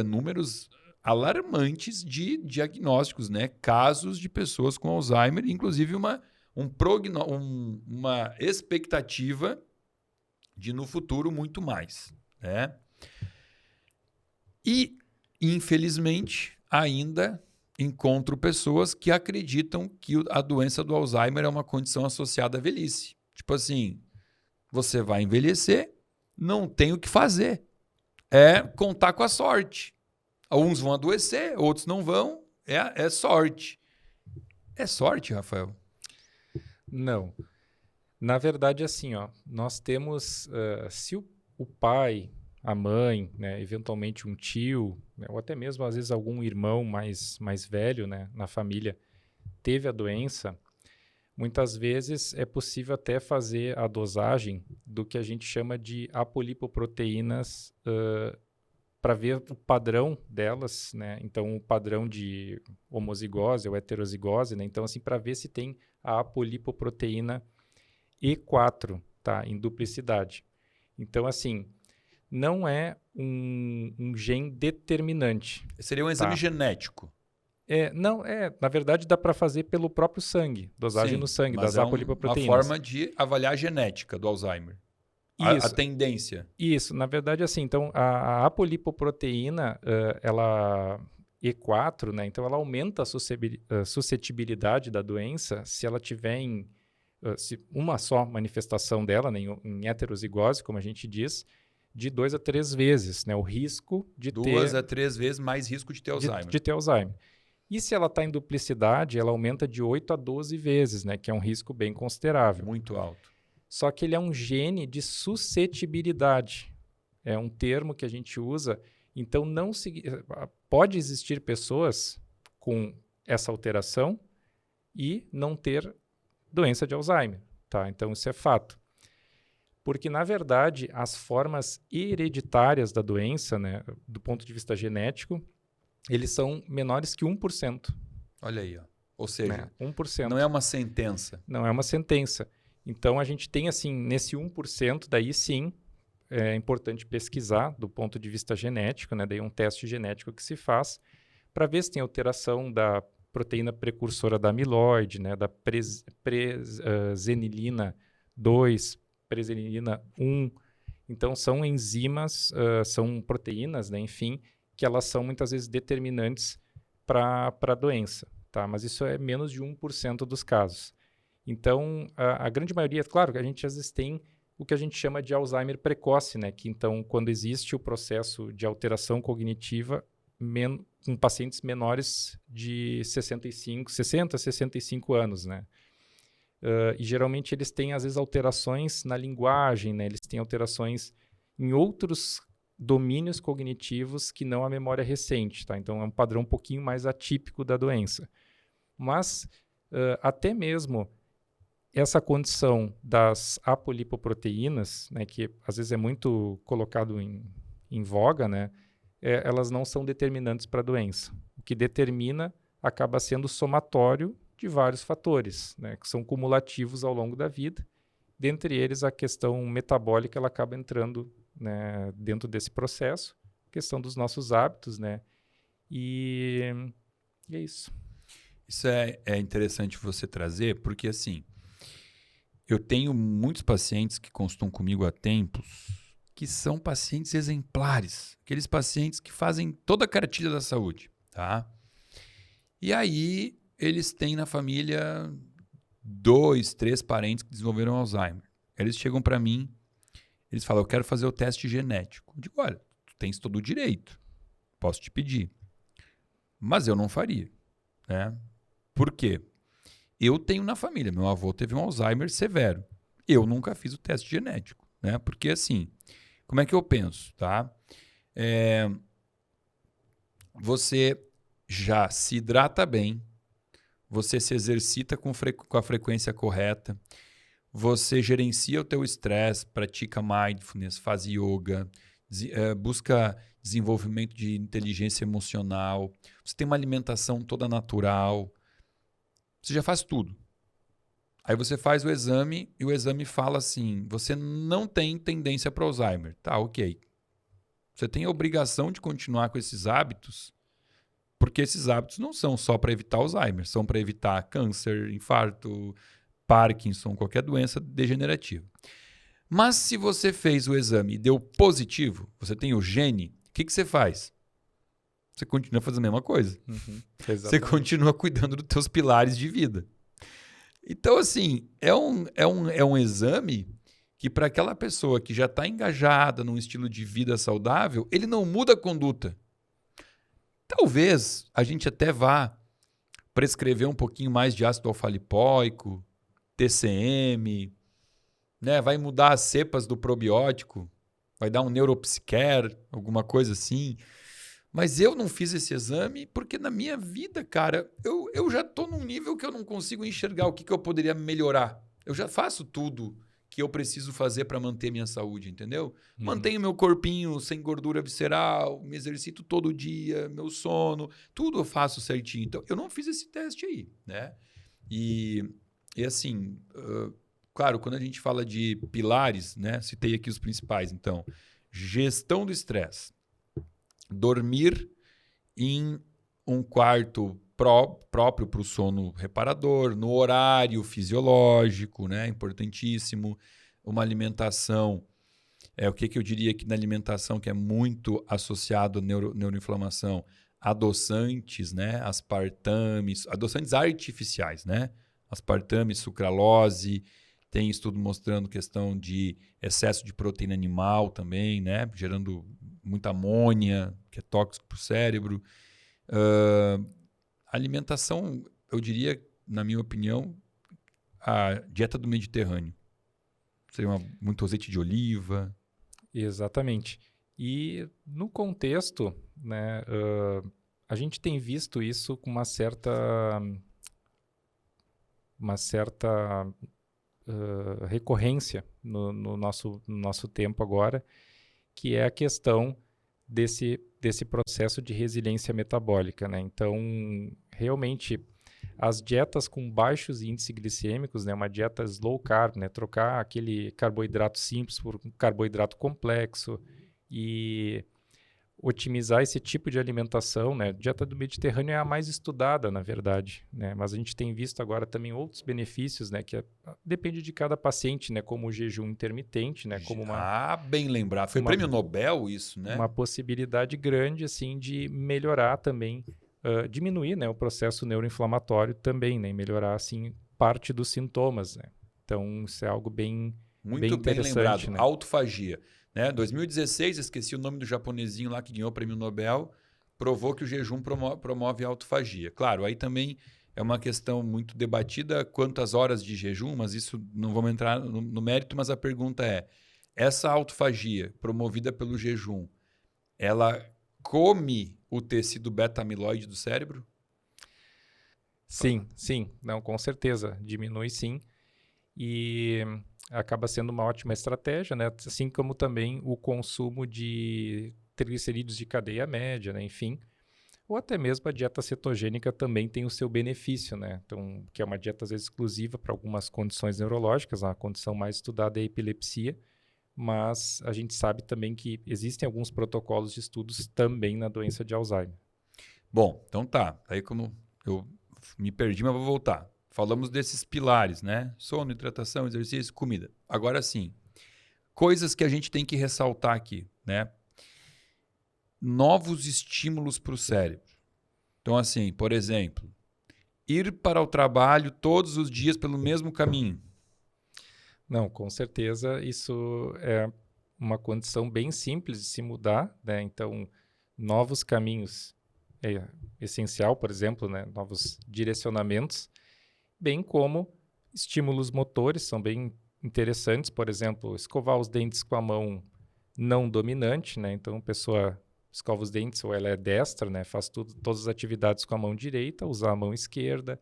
números alarmantes de diagnósticos, né? Casos de pessoas com Alzheimer, inclusive uma expectativa de no futuro muito mais, né? E, infelizmente, ainda encontro pessoas que acreditam que a doença do Alzheimer é uma condição associada à velhice. Tipo assim, você vai envelhecer, não tem o que fazer. É contar com a sorte. Uns vão adoecer, outros não vão. É sorte. É sorte, Rafael? Não. Na verdade, assim, nós temos, se o pai, a mãe, né, eventualmente um tio, né, ou até mesmo às vezes algum irmão mais velho, né, na família teve a doença, muitas vezes é possível até fazer a dosagem do que a gente chama de apolipoproteínas para ver o padrão delas, né? Então, o padrão de homozigose ou heterozigose, né? Então, assim, para ver se tem a apolipoproteína E4, tá? Em duplicidade. Então, assim, não é um gene determinante. Seria um exame genético. Na verdade, dá para fazer pelo próprio sangue, dosagem Sim, no sangue, mas das apolipoproteínas. uma forma de avaliar a genética do Alzheimer. A tendência. Isso, na verdade, assim, então, a apolipoproteína, ela E4, né, então ela aumenta a suscetibilidade da doença se ela tiver se uma só manifestação dela, né, em heterozigose, como a gente diz, de 2 a 3 vezes, né, o risco de ter... 2 a 3 vezes mais risco de ter Alzheimer. De ter Alzheimer. E se ela está em duplicidade, ela aumenta de 8 a 12 vezes, né, que é um risco bem considerável. Muito alto. Só que ele é um gene de suscetibilidade. É um termo que a gente usa. Então, pode existir pessoas com essa alteração e não ter doença de Alzheimer. Tá? Então, isso é fato. Porque, na verdade, as formas hereditárias da doença, né, do ponto de vista genético, eles são menores que 1%. Olha aí, ó. Ou seja, 1%. Não é uma sentença. Não é uma sentença. Então, a gente tem, assim, nesse 1%, daí sim, é importante pesquisar do ponto de vista genético, né? Daí um teste genético que se faz para ver se tem alteração da proteína precursora da amiloide, né? Da presenilina 2, presenilina 1. Então, são enzimas, são proteínas, né? Enfim, que elas são muitas vezes determinantes para a doença, tá? Mas isso é menos de 1% dos casos. Então, a grande maioria, claro, que a gente às vezes tem o que a gente chama de Alzheimer precoce, né? Que então, quando existe o processo de alteração cognitiva com pacientes menores de 60 a 65 anos, né? E geralmente eles têm, às vezes, alterações na linguagem, né? Eles têm alterações em outros domínios cognitivos que não a memória recente, tá? Então, é um padrão um pouquinho mais atípico da doença. Mas, até mesmo essa condição das apolipoproteínas, né, que às vezes é muito colocado em voga, né, elas não são determinantes para a doença. O que determina acaba sendo somatório de vários fatores, né, que são cumulativos ao longo da vida. Dentre eles, a questão metabólica ela acaba entrando, né, dentro desse processo, a questão dos nossos hábitos, né, e é isso. Isso é interessante você trazer, porque assim, eu tenho muitos pacientes que consultam comigo há tempos, que são pacientes exemplares, aqueles pacientes que fazem toda a cartilha da saúde, tá? E aí eles têm na família 2, 3 parentes que desenvolveram Alzheimer. Eles chegam para mim, eles falam, eu quero fazer o teste genético. Eu digo, olha, tu tens todo o direito, posso te pedir, mas eu não faria, né? Por quê? Eu tenho na família, meu avô teve um Alzheimer severo. Eu nunca fiz o teste genético, né? Porque assim, como é que eu penso, tá? Você já se hidrata bem, você se exercita com a frequência correta, você gerencia o teu estresse, pratica mindfulness, faz yoga, busca desenvolvimento de inteligência emocional, você tem uma alimentação toda natural, você já faz tudo. Aí você faz o exame e o exame fala assim, você não tem tendência para Alzheimer. Tá, ok. Você tem a obrigação de continuar com esses hábitos, porque esses hábitos não são só para evitar Alzheimer, são para evitar câncer, infarto, Parkinson, qualquer doença degenerativa. Mas se você fez o exame e deu positivo, você tem o gene, o que você faz? Você continua fazendo a mesma coisa. Uhum, você continua cuidando dos teus pilares de vida. Então, assim, é um exame que para aquela pessoa que já está engajada num estilo de vida saudável, ele não muda a conduta. Talvez a gente até vá prescrever um pouquinho mais de ácido alfa-lipóico, TCM, né? Vai mudar as cepas do probiótico, vai dar um neuropsiquer, alguma coisa assim. Mas eu não fiz esse exame porque na minha vida, cara, eu já tô num nível que eu não consigo enxergar o que eu poderia melhorar. Eu já faço tudo que eu preciso fazer para manter minha saúde, entendeu? Mantenho meu corpinho sem gordura visceral, me exercito todo dia, meu sono, tudo eu faço certinho. Então, eu não fiz esse teste aí, né? E assim, claro, quando a gente fala de pilares, né? Citei aqui os principais, então, gestão do estresse. Dormir em um quarto próprio para o sono reparador, no horário fisiológico, né? Importantíssimo. Uma alimentação, o que eu diria que na alimentação que é muito associado à neuroinflamação, adoçantes, né? Aspartames, adoçantes artificiais, né? Aspartame, sucralose, tem estudo mostrando questão de excesso de proteína animal também, né? Gerando muita amônia, que é tóxico para o cérebro. Alimentação, eu diria, na minha opinião, a dieta do Mediterrâneo. Seria muito azeite de oliva. Exatamente. E no contexto, né, a gente tem visto isso com uma certa recorrência no nosso tempo agora, que é a questão desse processo de resiliência metabólica, né? Então, realmente, as dietas com baixos índices glicêmicos, né, uma dieta slow carb, né, trocar aquele carboidrato simples por um carboidrato complexo e otimizar esse tipo de alimentação, né? A dieta do Mediterrâneo é a mais estudada, na verdade, né? Mas a gente tem visto agora também outros benefícios, né? Que depende de cada paciente, né? Como o jejum intermitente, né? Como bem lembrado. Foi prêmio Nobel isso, né? Uma possibilidade grande, assim, de melhorar também, diminuir, né? O processo neuroinflamatório também, né? E melhorar, assim, parte dos sintomas, né? Então, isso é algo bem interessante, lembrado. né? Autofagia. Né? 2016, esqueci o nome do japonesinho lá que ganhou o prêmio Nobel, provou que o jejum promove a autofagia. Claro, aí também é uma questão muito debatida quantas horas de jejum, mas isso não vamos entrar no mérito, mas a pergunta é, essa autofagia promovida pelo jejum, ela come o tecido beta-amiloide do cérebro? Sim. Não, com certeza. Diminui sim. E acaba sendo uma ótima estratégia, né? Assim como também o consumo de triglicerídeos de cadeia média, né? Enfim, ou até mesmo a dieta cetogênica também tem o seu benefício, né? Então, que é uma dieta às vezes exclusiva para algumas condições neurológicas, a condição mais estudada é a epilepsia, mas a gente sabe também que existem alguns protocolos de estudos também na doença de Alzheimer. Bom, então tá. Aí como eu me perdi, mas vou voltar. Falamos desses pilares, né? Sono, hidratação, exercício, comida. Agora sim, coisas que a gente tem que ressaltar aqui, né? Novos estímulos para o cérebro. Então, assim, por exemplo, ir para o trabalho todos os dias pelo mesmo caminho. Não, com certeza isso é uma condição bem simples de se mudar, né? Então, novos caminhos é essencial, por exemplo, né? Novos direcionamentos, bem como estímulos motores são bem interessantes, por exemplo, escovar os dentes com a mão não dominante, né? Então, a pessoa escova os dentes ou ela é destra, né? Faz todas as atividades com a mão direita, usar a mão esquerda,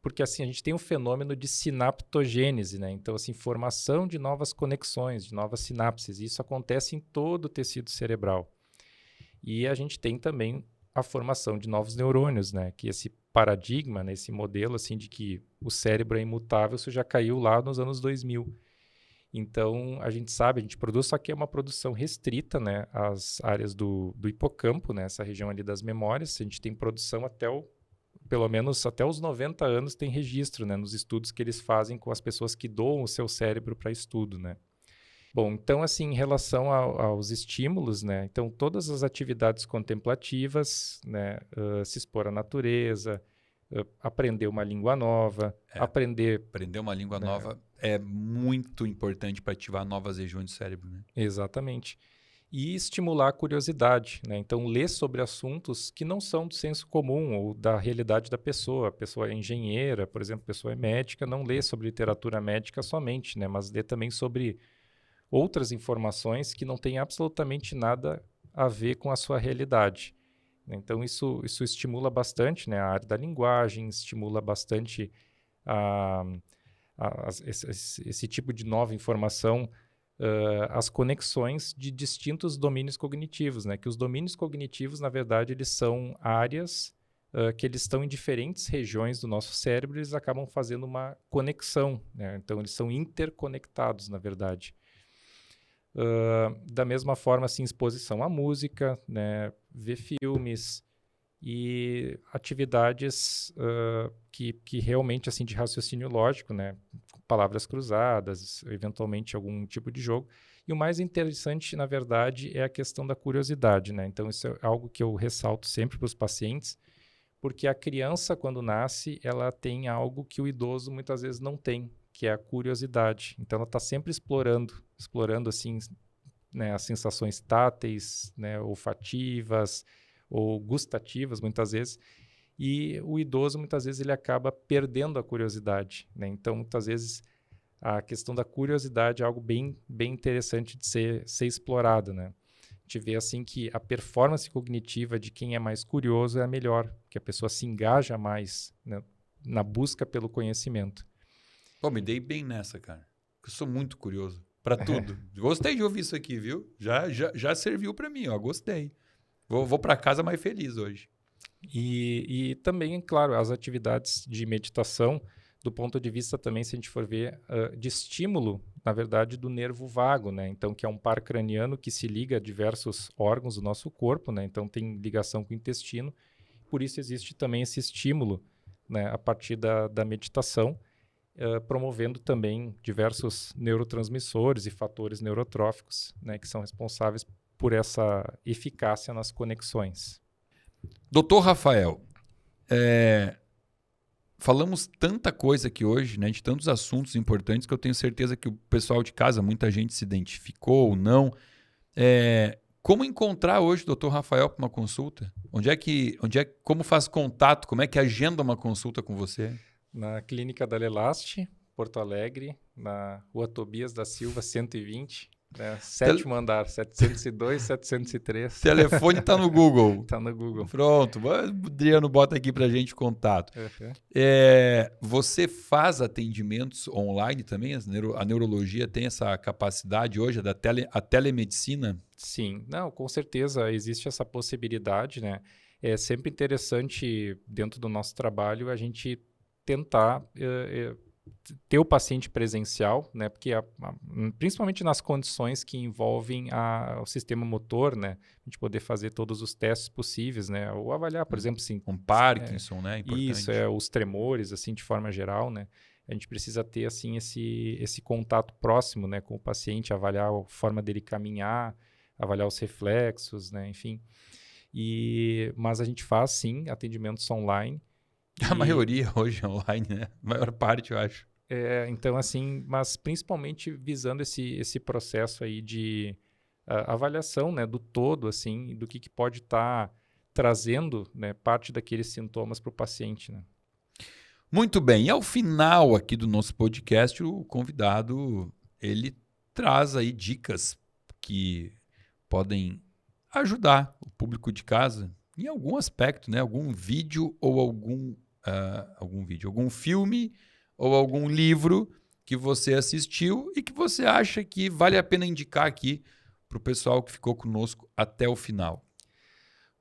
porque assim a gente tem um fenômeno de sinaptogênese, né? Então, assim, formação de novas conexões, de novas sinapses, e isso acontece em todo o tecido cerebral. E a gente tem também a formação de novos neurônios, né? Que esse paradigma, né? Esse modelo assim de que o cérebro é imutável, isso já caiu lá nos anos 2000. Então, a gente sabe, a gente produz, só que é uma produção restrita, né? Às áreas do hipocampo, né? Essa região ali das memórias, a gente tem produção pelo menos até os 90 anos tem registro, né? Nos estudos que eles fazem com as pessoas que doam o seu cérebro para estudo, né? Bom, então, assim, em relação aos estímulos, né? Então, todas as atividades contemplativas, né? Se expor à natureza, aprender uma língua nova, aprender uma língua nova é muito importante para ativar novas regiões do cérebro, né? Exatamente. E estimular a curiosidade, né? Então, ler sobre assuntos que não são do senso comum ou da realidade da pessoa. A pessoa é engenheira, por exemplo, a pessoa é médica, não lê sobre literatura médica somente, né? Mas lê também sobre outras informações que não têm absolutamente nada a ver com a sua realidade. Então, isso estimula bastante, né, a área da linguagem, estimula bastante esse tipo de nova informação, as conexões de distintos domínios cognitivos, né, que os domínios cognitivos, na verdade, eles são áreas que eles estão em diferentes regiões do nosso cérebro, eles acabam fazendo uma conexão, né, então eles são interconectados, na verdade. Da mesma forma, assim, exposição à música, né, ver filmes e atividades que realmente, assim, de raciocínio lógico, né, palavras cruzadas, eventualmente algum tipo de jogo. E o mais interessante, na verdade, é a questão da curiosidade, né? Então, isso é algo que eu ressalto sempre para os pacientes, porque a criança, quando nasce, ela tem algo que o idoso muitas vezes não tem, que é a curiosidade. Então, ela está sempre explorando assim, né, as sensações táteis, né, olfativas ou gustativas, muitas vezes. E o idoso, muitas vezes, ele acaba perdendo a curiosidade, né? Então, muitas vezes, a questão da curiosidade é algo bem, bem interessante de ser explorado, né? A gente vê assim que a performance cognitiva de quem é mais curioso é a melhor, que a pessoa se engaja mais, né, na busca pelo conhecimento. Pô, me dei bem nessa, cara. Eu sou muito curioso para tudo. Gostei de ouvir isso aqui, viu? Já serviu para mim, ó. Gostei. Vou para casa mais feliz hoje. E também, claro, as atividades de meditação, do ponto de vista também, se a gente for ver, de estímulo, na verdade, do nervo vago, né? Então, que é um par craniano que se liga a diversos órgãos do nosso corpo, né? Então, tem ligação com o intestino. Por isso, existe também esse estímulo, né, a partir da meditação, promovendo também diversos neurotransmissores e fatores neurotróficos, né, que são responsáveis por essa eficácia nas conexões. Doutor Rafael, falamos tanta coisa aqui hoje, né, de tantos assuntos importantes, que eu tenho certeza que o pessoal de casa, muita gente se identificou ou não. Como encontrar hoje o Dr. Rafael para uma consulta? Como faz contato? Como é que agenda uma consulta com você? Na Clínica da Lelaste, Porto Alegre, na Rua Tobias da Silva, 120, né, sétimo andar, 702, 703. Telefone está no Google. Está no Google. Pronto, o Adriano bota aqui para a gente contato. Uhum. Você faz atendimentos online também? A neurologia tem essa capacidade hoje, a telemedicina? Sim, não, com certeza existe essa possibilidade, né? É sempre interessante, dentro do nosso trabalho, a gente tentar ter o paciente presencial, né? Porque principalmente nas condições que envolvem o sistema motor, né? A gente poder fazer todos os testes possíveis, né? Ou avaliar, por exemplo, assim, Parkinson, né? Importante. Isso, os tremores, assim, de forma geral, né? A gente precisa ter, assim, esse contato próximo, né, com o paciente, avaliar a forma dele caminhar, avaliar os reflexos, né? Enfim. Mas a gente faz, sim, atendimentos online. A maioria hoje é online, né? A maior parte, eu acho. Então, assim, mas principalmente visando esse processo aí de avaliação, né, do todo, assim, do que pode estar trazendo, né, parte daqueles sintomas para o paciente, né? Muito bem. E ao final aqui do nosso podcast, o convidado, ele traz aí dicas que podem ajudar o público de casa em algum aspecto, né? Algum vídeo ou algum filme ou algum livro que você assistiu e que você acha que vale a pena indicar aqui para o pessoal que ficou conosco até o final.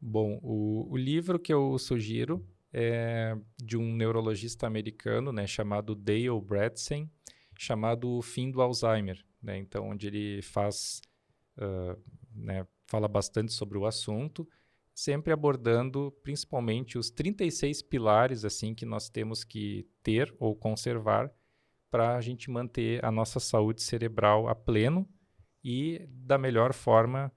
Bom, o livro que eu sugiro é de um neurologista americano, né, chamado Dale Bredesen, chamado O Fim do Alzheimer, né? Então, onde ele fala bastante sobre o assunto, sempre abordando principalmente os 36 pilares assim que nós temos que ter ou conservar para a gente manter a nossa saúde cerebral a pleno e, da melhor forma,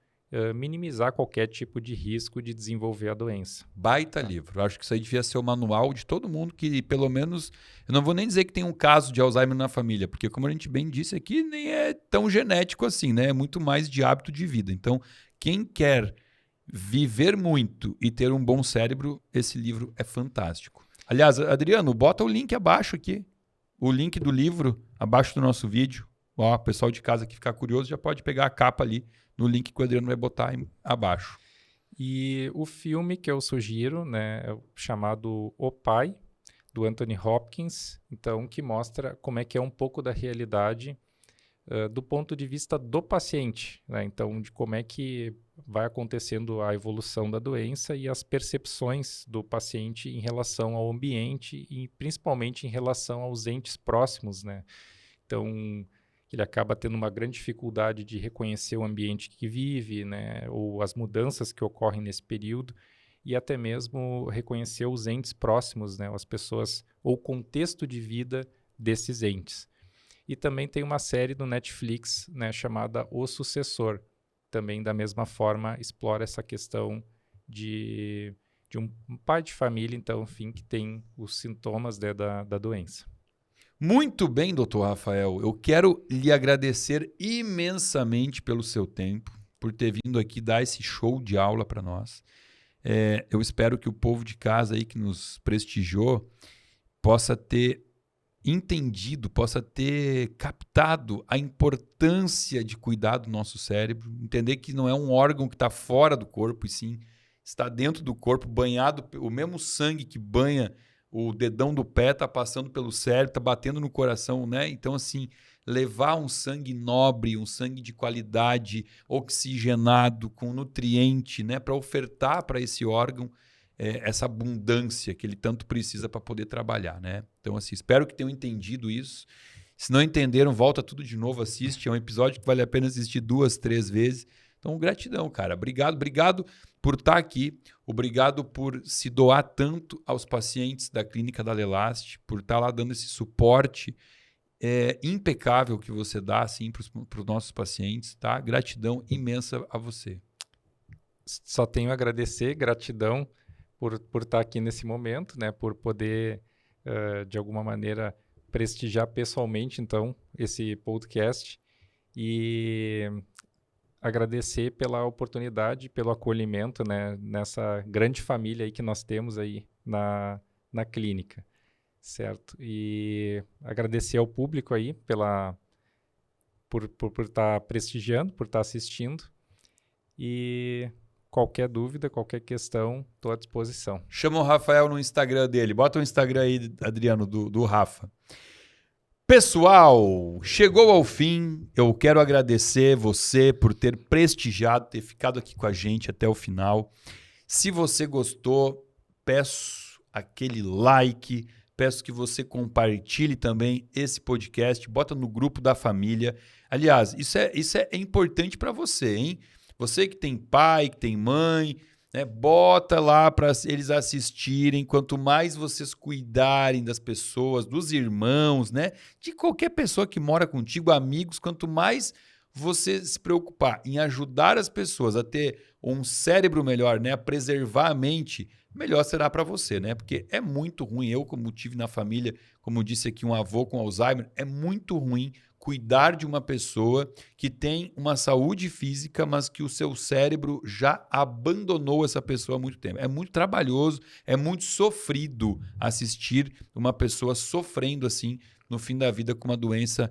minimizar qualquer tipo de risco de desenvolver a doença. Baita livro. Eu acho que isso aí devia ser o manual de todo mundo que, pelo menos... Eu não vou nem dizer que tem um caso de Alzheimer na família, porque, como a gente bem disse aqui, nem é tão genético assim, né? É muito mais de hábito de vida. Então, quem quer viver muito e ter um bom cérebro, esse livro é fantástico. Aliás, Adriano, bota o link abaixo aqui. O link do livro abaixo do nosso vídeo. Ó, o pessoal de casa que ficar curioso já pode pegar a capa ali no link que o Adriano vai botar aí abaixo. E o filme que eu sugiro, né, é o chamado O Pai, do Anthony Hopkins, então, que mostra como é que é um pouco da realidade do ponto de vista do paciente, né? Então, de como é que vai acontecendo a evolução da doença e as percepções do paciente em relação ao ambiente e principalmente em relação aos entes próximos, né? Então, ele acaba tendo uma grande dificuldade de reconhecer o ambiente que vive, né? Ou as mudanças que ocorrem nesse período e até mesmo reconhecer os entes próximos, né? As pessoas ou o contexto de vida desses entes. E também tem uma série do Netflix, né, chamada O Sucessor. Também, da mesma forma, explora essa questão de um pai de família, então, enfim, que tem os sintomas, né, da doença. Muito bem, doutor Rafael. Eu quero lhe agradecer imensamente pelo seu tempo, por ter vindo aqui dar esse show de aula para nós. Eu espero que o povo de casa aí que nos prestigiou possa ter entendido, possa ter captado a importância de cuidar do nosso cérebro, entender que não é um órgão que está fora do corpo, e sim está dentro do corpo, banhado, o mesmo sangue que banha o dedão do pé está passando pelo cérebro, está batendo no coração, né? Então, assim, levar um sangue nobre, um sangue de qualidade, oxigenado, com nutriente, né, para ofertar para esse órgão essa abundância que ele tanto precisa para poder trabalhar, né? Então, assim, espero que tenham entendido isso. Se não entenderam, volta tudo de novo, assiste. É um episódio que vale a pena assistir 2, 3 vezes. Então, gratidão, cara. Obrigado por estar aqui. Obrigado por se doar tanto aos pacientes da Clínica da Lelast, por estar lá dando esse suporte impecável que você dá assim, para os nossos pacientes, tá? Gratidão imensa a você. Só tenho a agradecer, gratidão por estar aqui nesse momento, né? Por poder, de alguma maneira, prestigiar pessoalmente, então, esse podcast e agradecer pela oportunidade, pelo acolhimento, né? Nessa grande família aí que nós temos aí na clínica, certo? E agradecer ao público aí por estar prestigiando, por estar assistindo e qualquer dúvida, qualquer questão, estou à disposição. Chama o Rafael no Instagram dele. Bota o Instagram aí, Adriano, do Rafa. Pessoal, chegou ao fim. Eu quero agradecer você por ter prestigiado, ter ficado aqui com a gente até o final. Se você gostou, peço aquele like, peço que você compartilhe também esse podcast, bota no grupo da família. Aliás, isso é importante para você, hein? Você que tem pai, que tem mãe, né, bota lá para eles assistirem. Quanto mais vocês cuidarem das pessoas, dos irmãos, né, de qualquer pessoa que mora contigo, amigos, quanto mais você se preocupar em ajudar as pessoas a ter um cérebro melhor, né, a preservar a mente, melhor será para você, né? Porque é muito ruim. Eu, como tive na família, como disse aqui, um avô com Alzheimer, é muito ruim cuidar de uma pessoa que tem uma saúde física, mas que o seu cérebro já abandonou essa pessoa há muito tempo. É muito trabalhoso, é muito sofrido assistir uma pessoa sofrendo assim no fim da vida com uma doença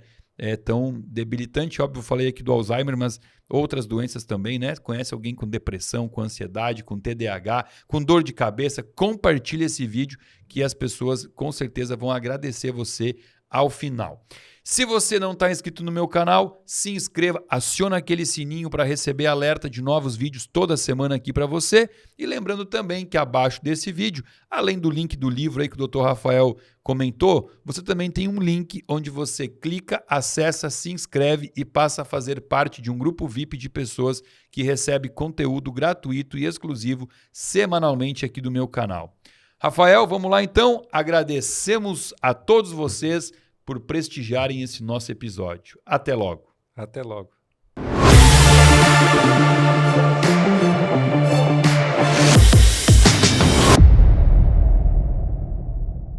tão debilitante. Óbvio, eu falei aqui do Alzheimer, mas outras doenças também, né? Conhece alguém com depressão, com ansiedade, com TDAH, com dor de cabeça? Compartilhe esse vídeo que as pessoas com certeza vão agradecer você ao final. Se você não está inscrito no meu canal, se inscreva, aciona aquele sininho para receber alerta de novos vídeos toda semana aqui para você. E lembrando também que abaixo desse vídeo, além do link do livro aí que o Dr. Rafael comentou, você também tem um link onde você clica, acessa, se inscreve e passa a fazer parte de um grupo VIP de pessoas que recebe conteúdo gratuito e exclusivo semanalmente aqui do meu canal. Rafael, vamos lá então? Agradecemos a todos vocês por prestigiarem esse nosso episódio. Até logo. Até logo.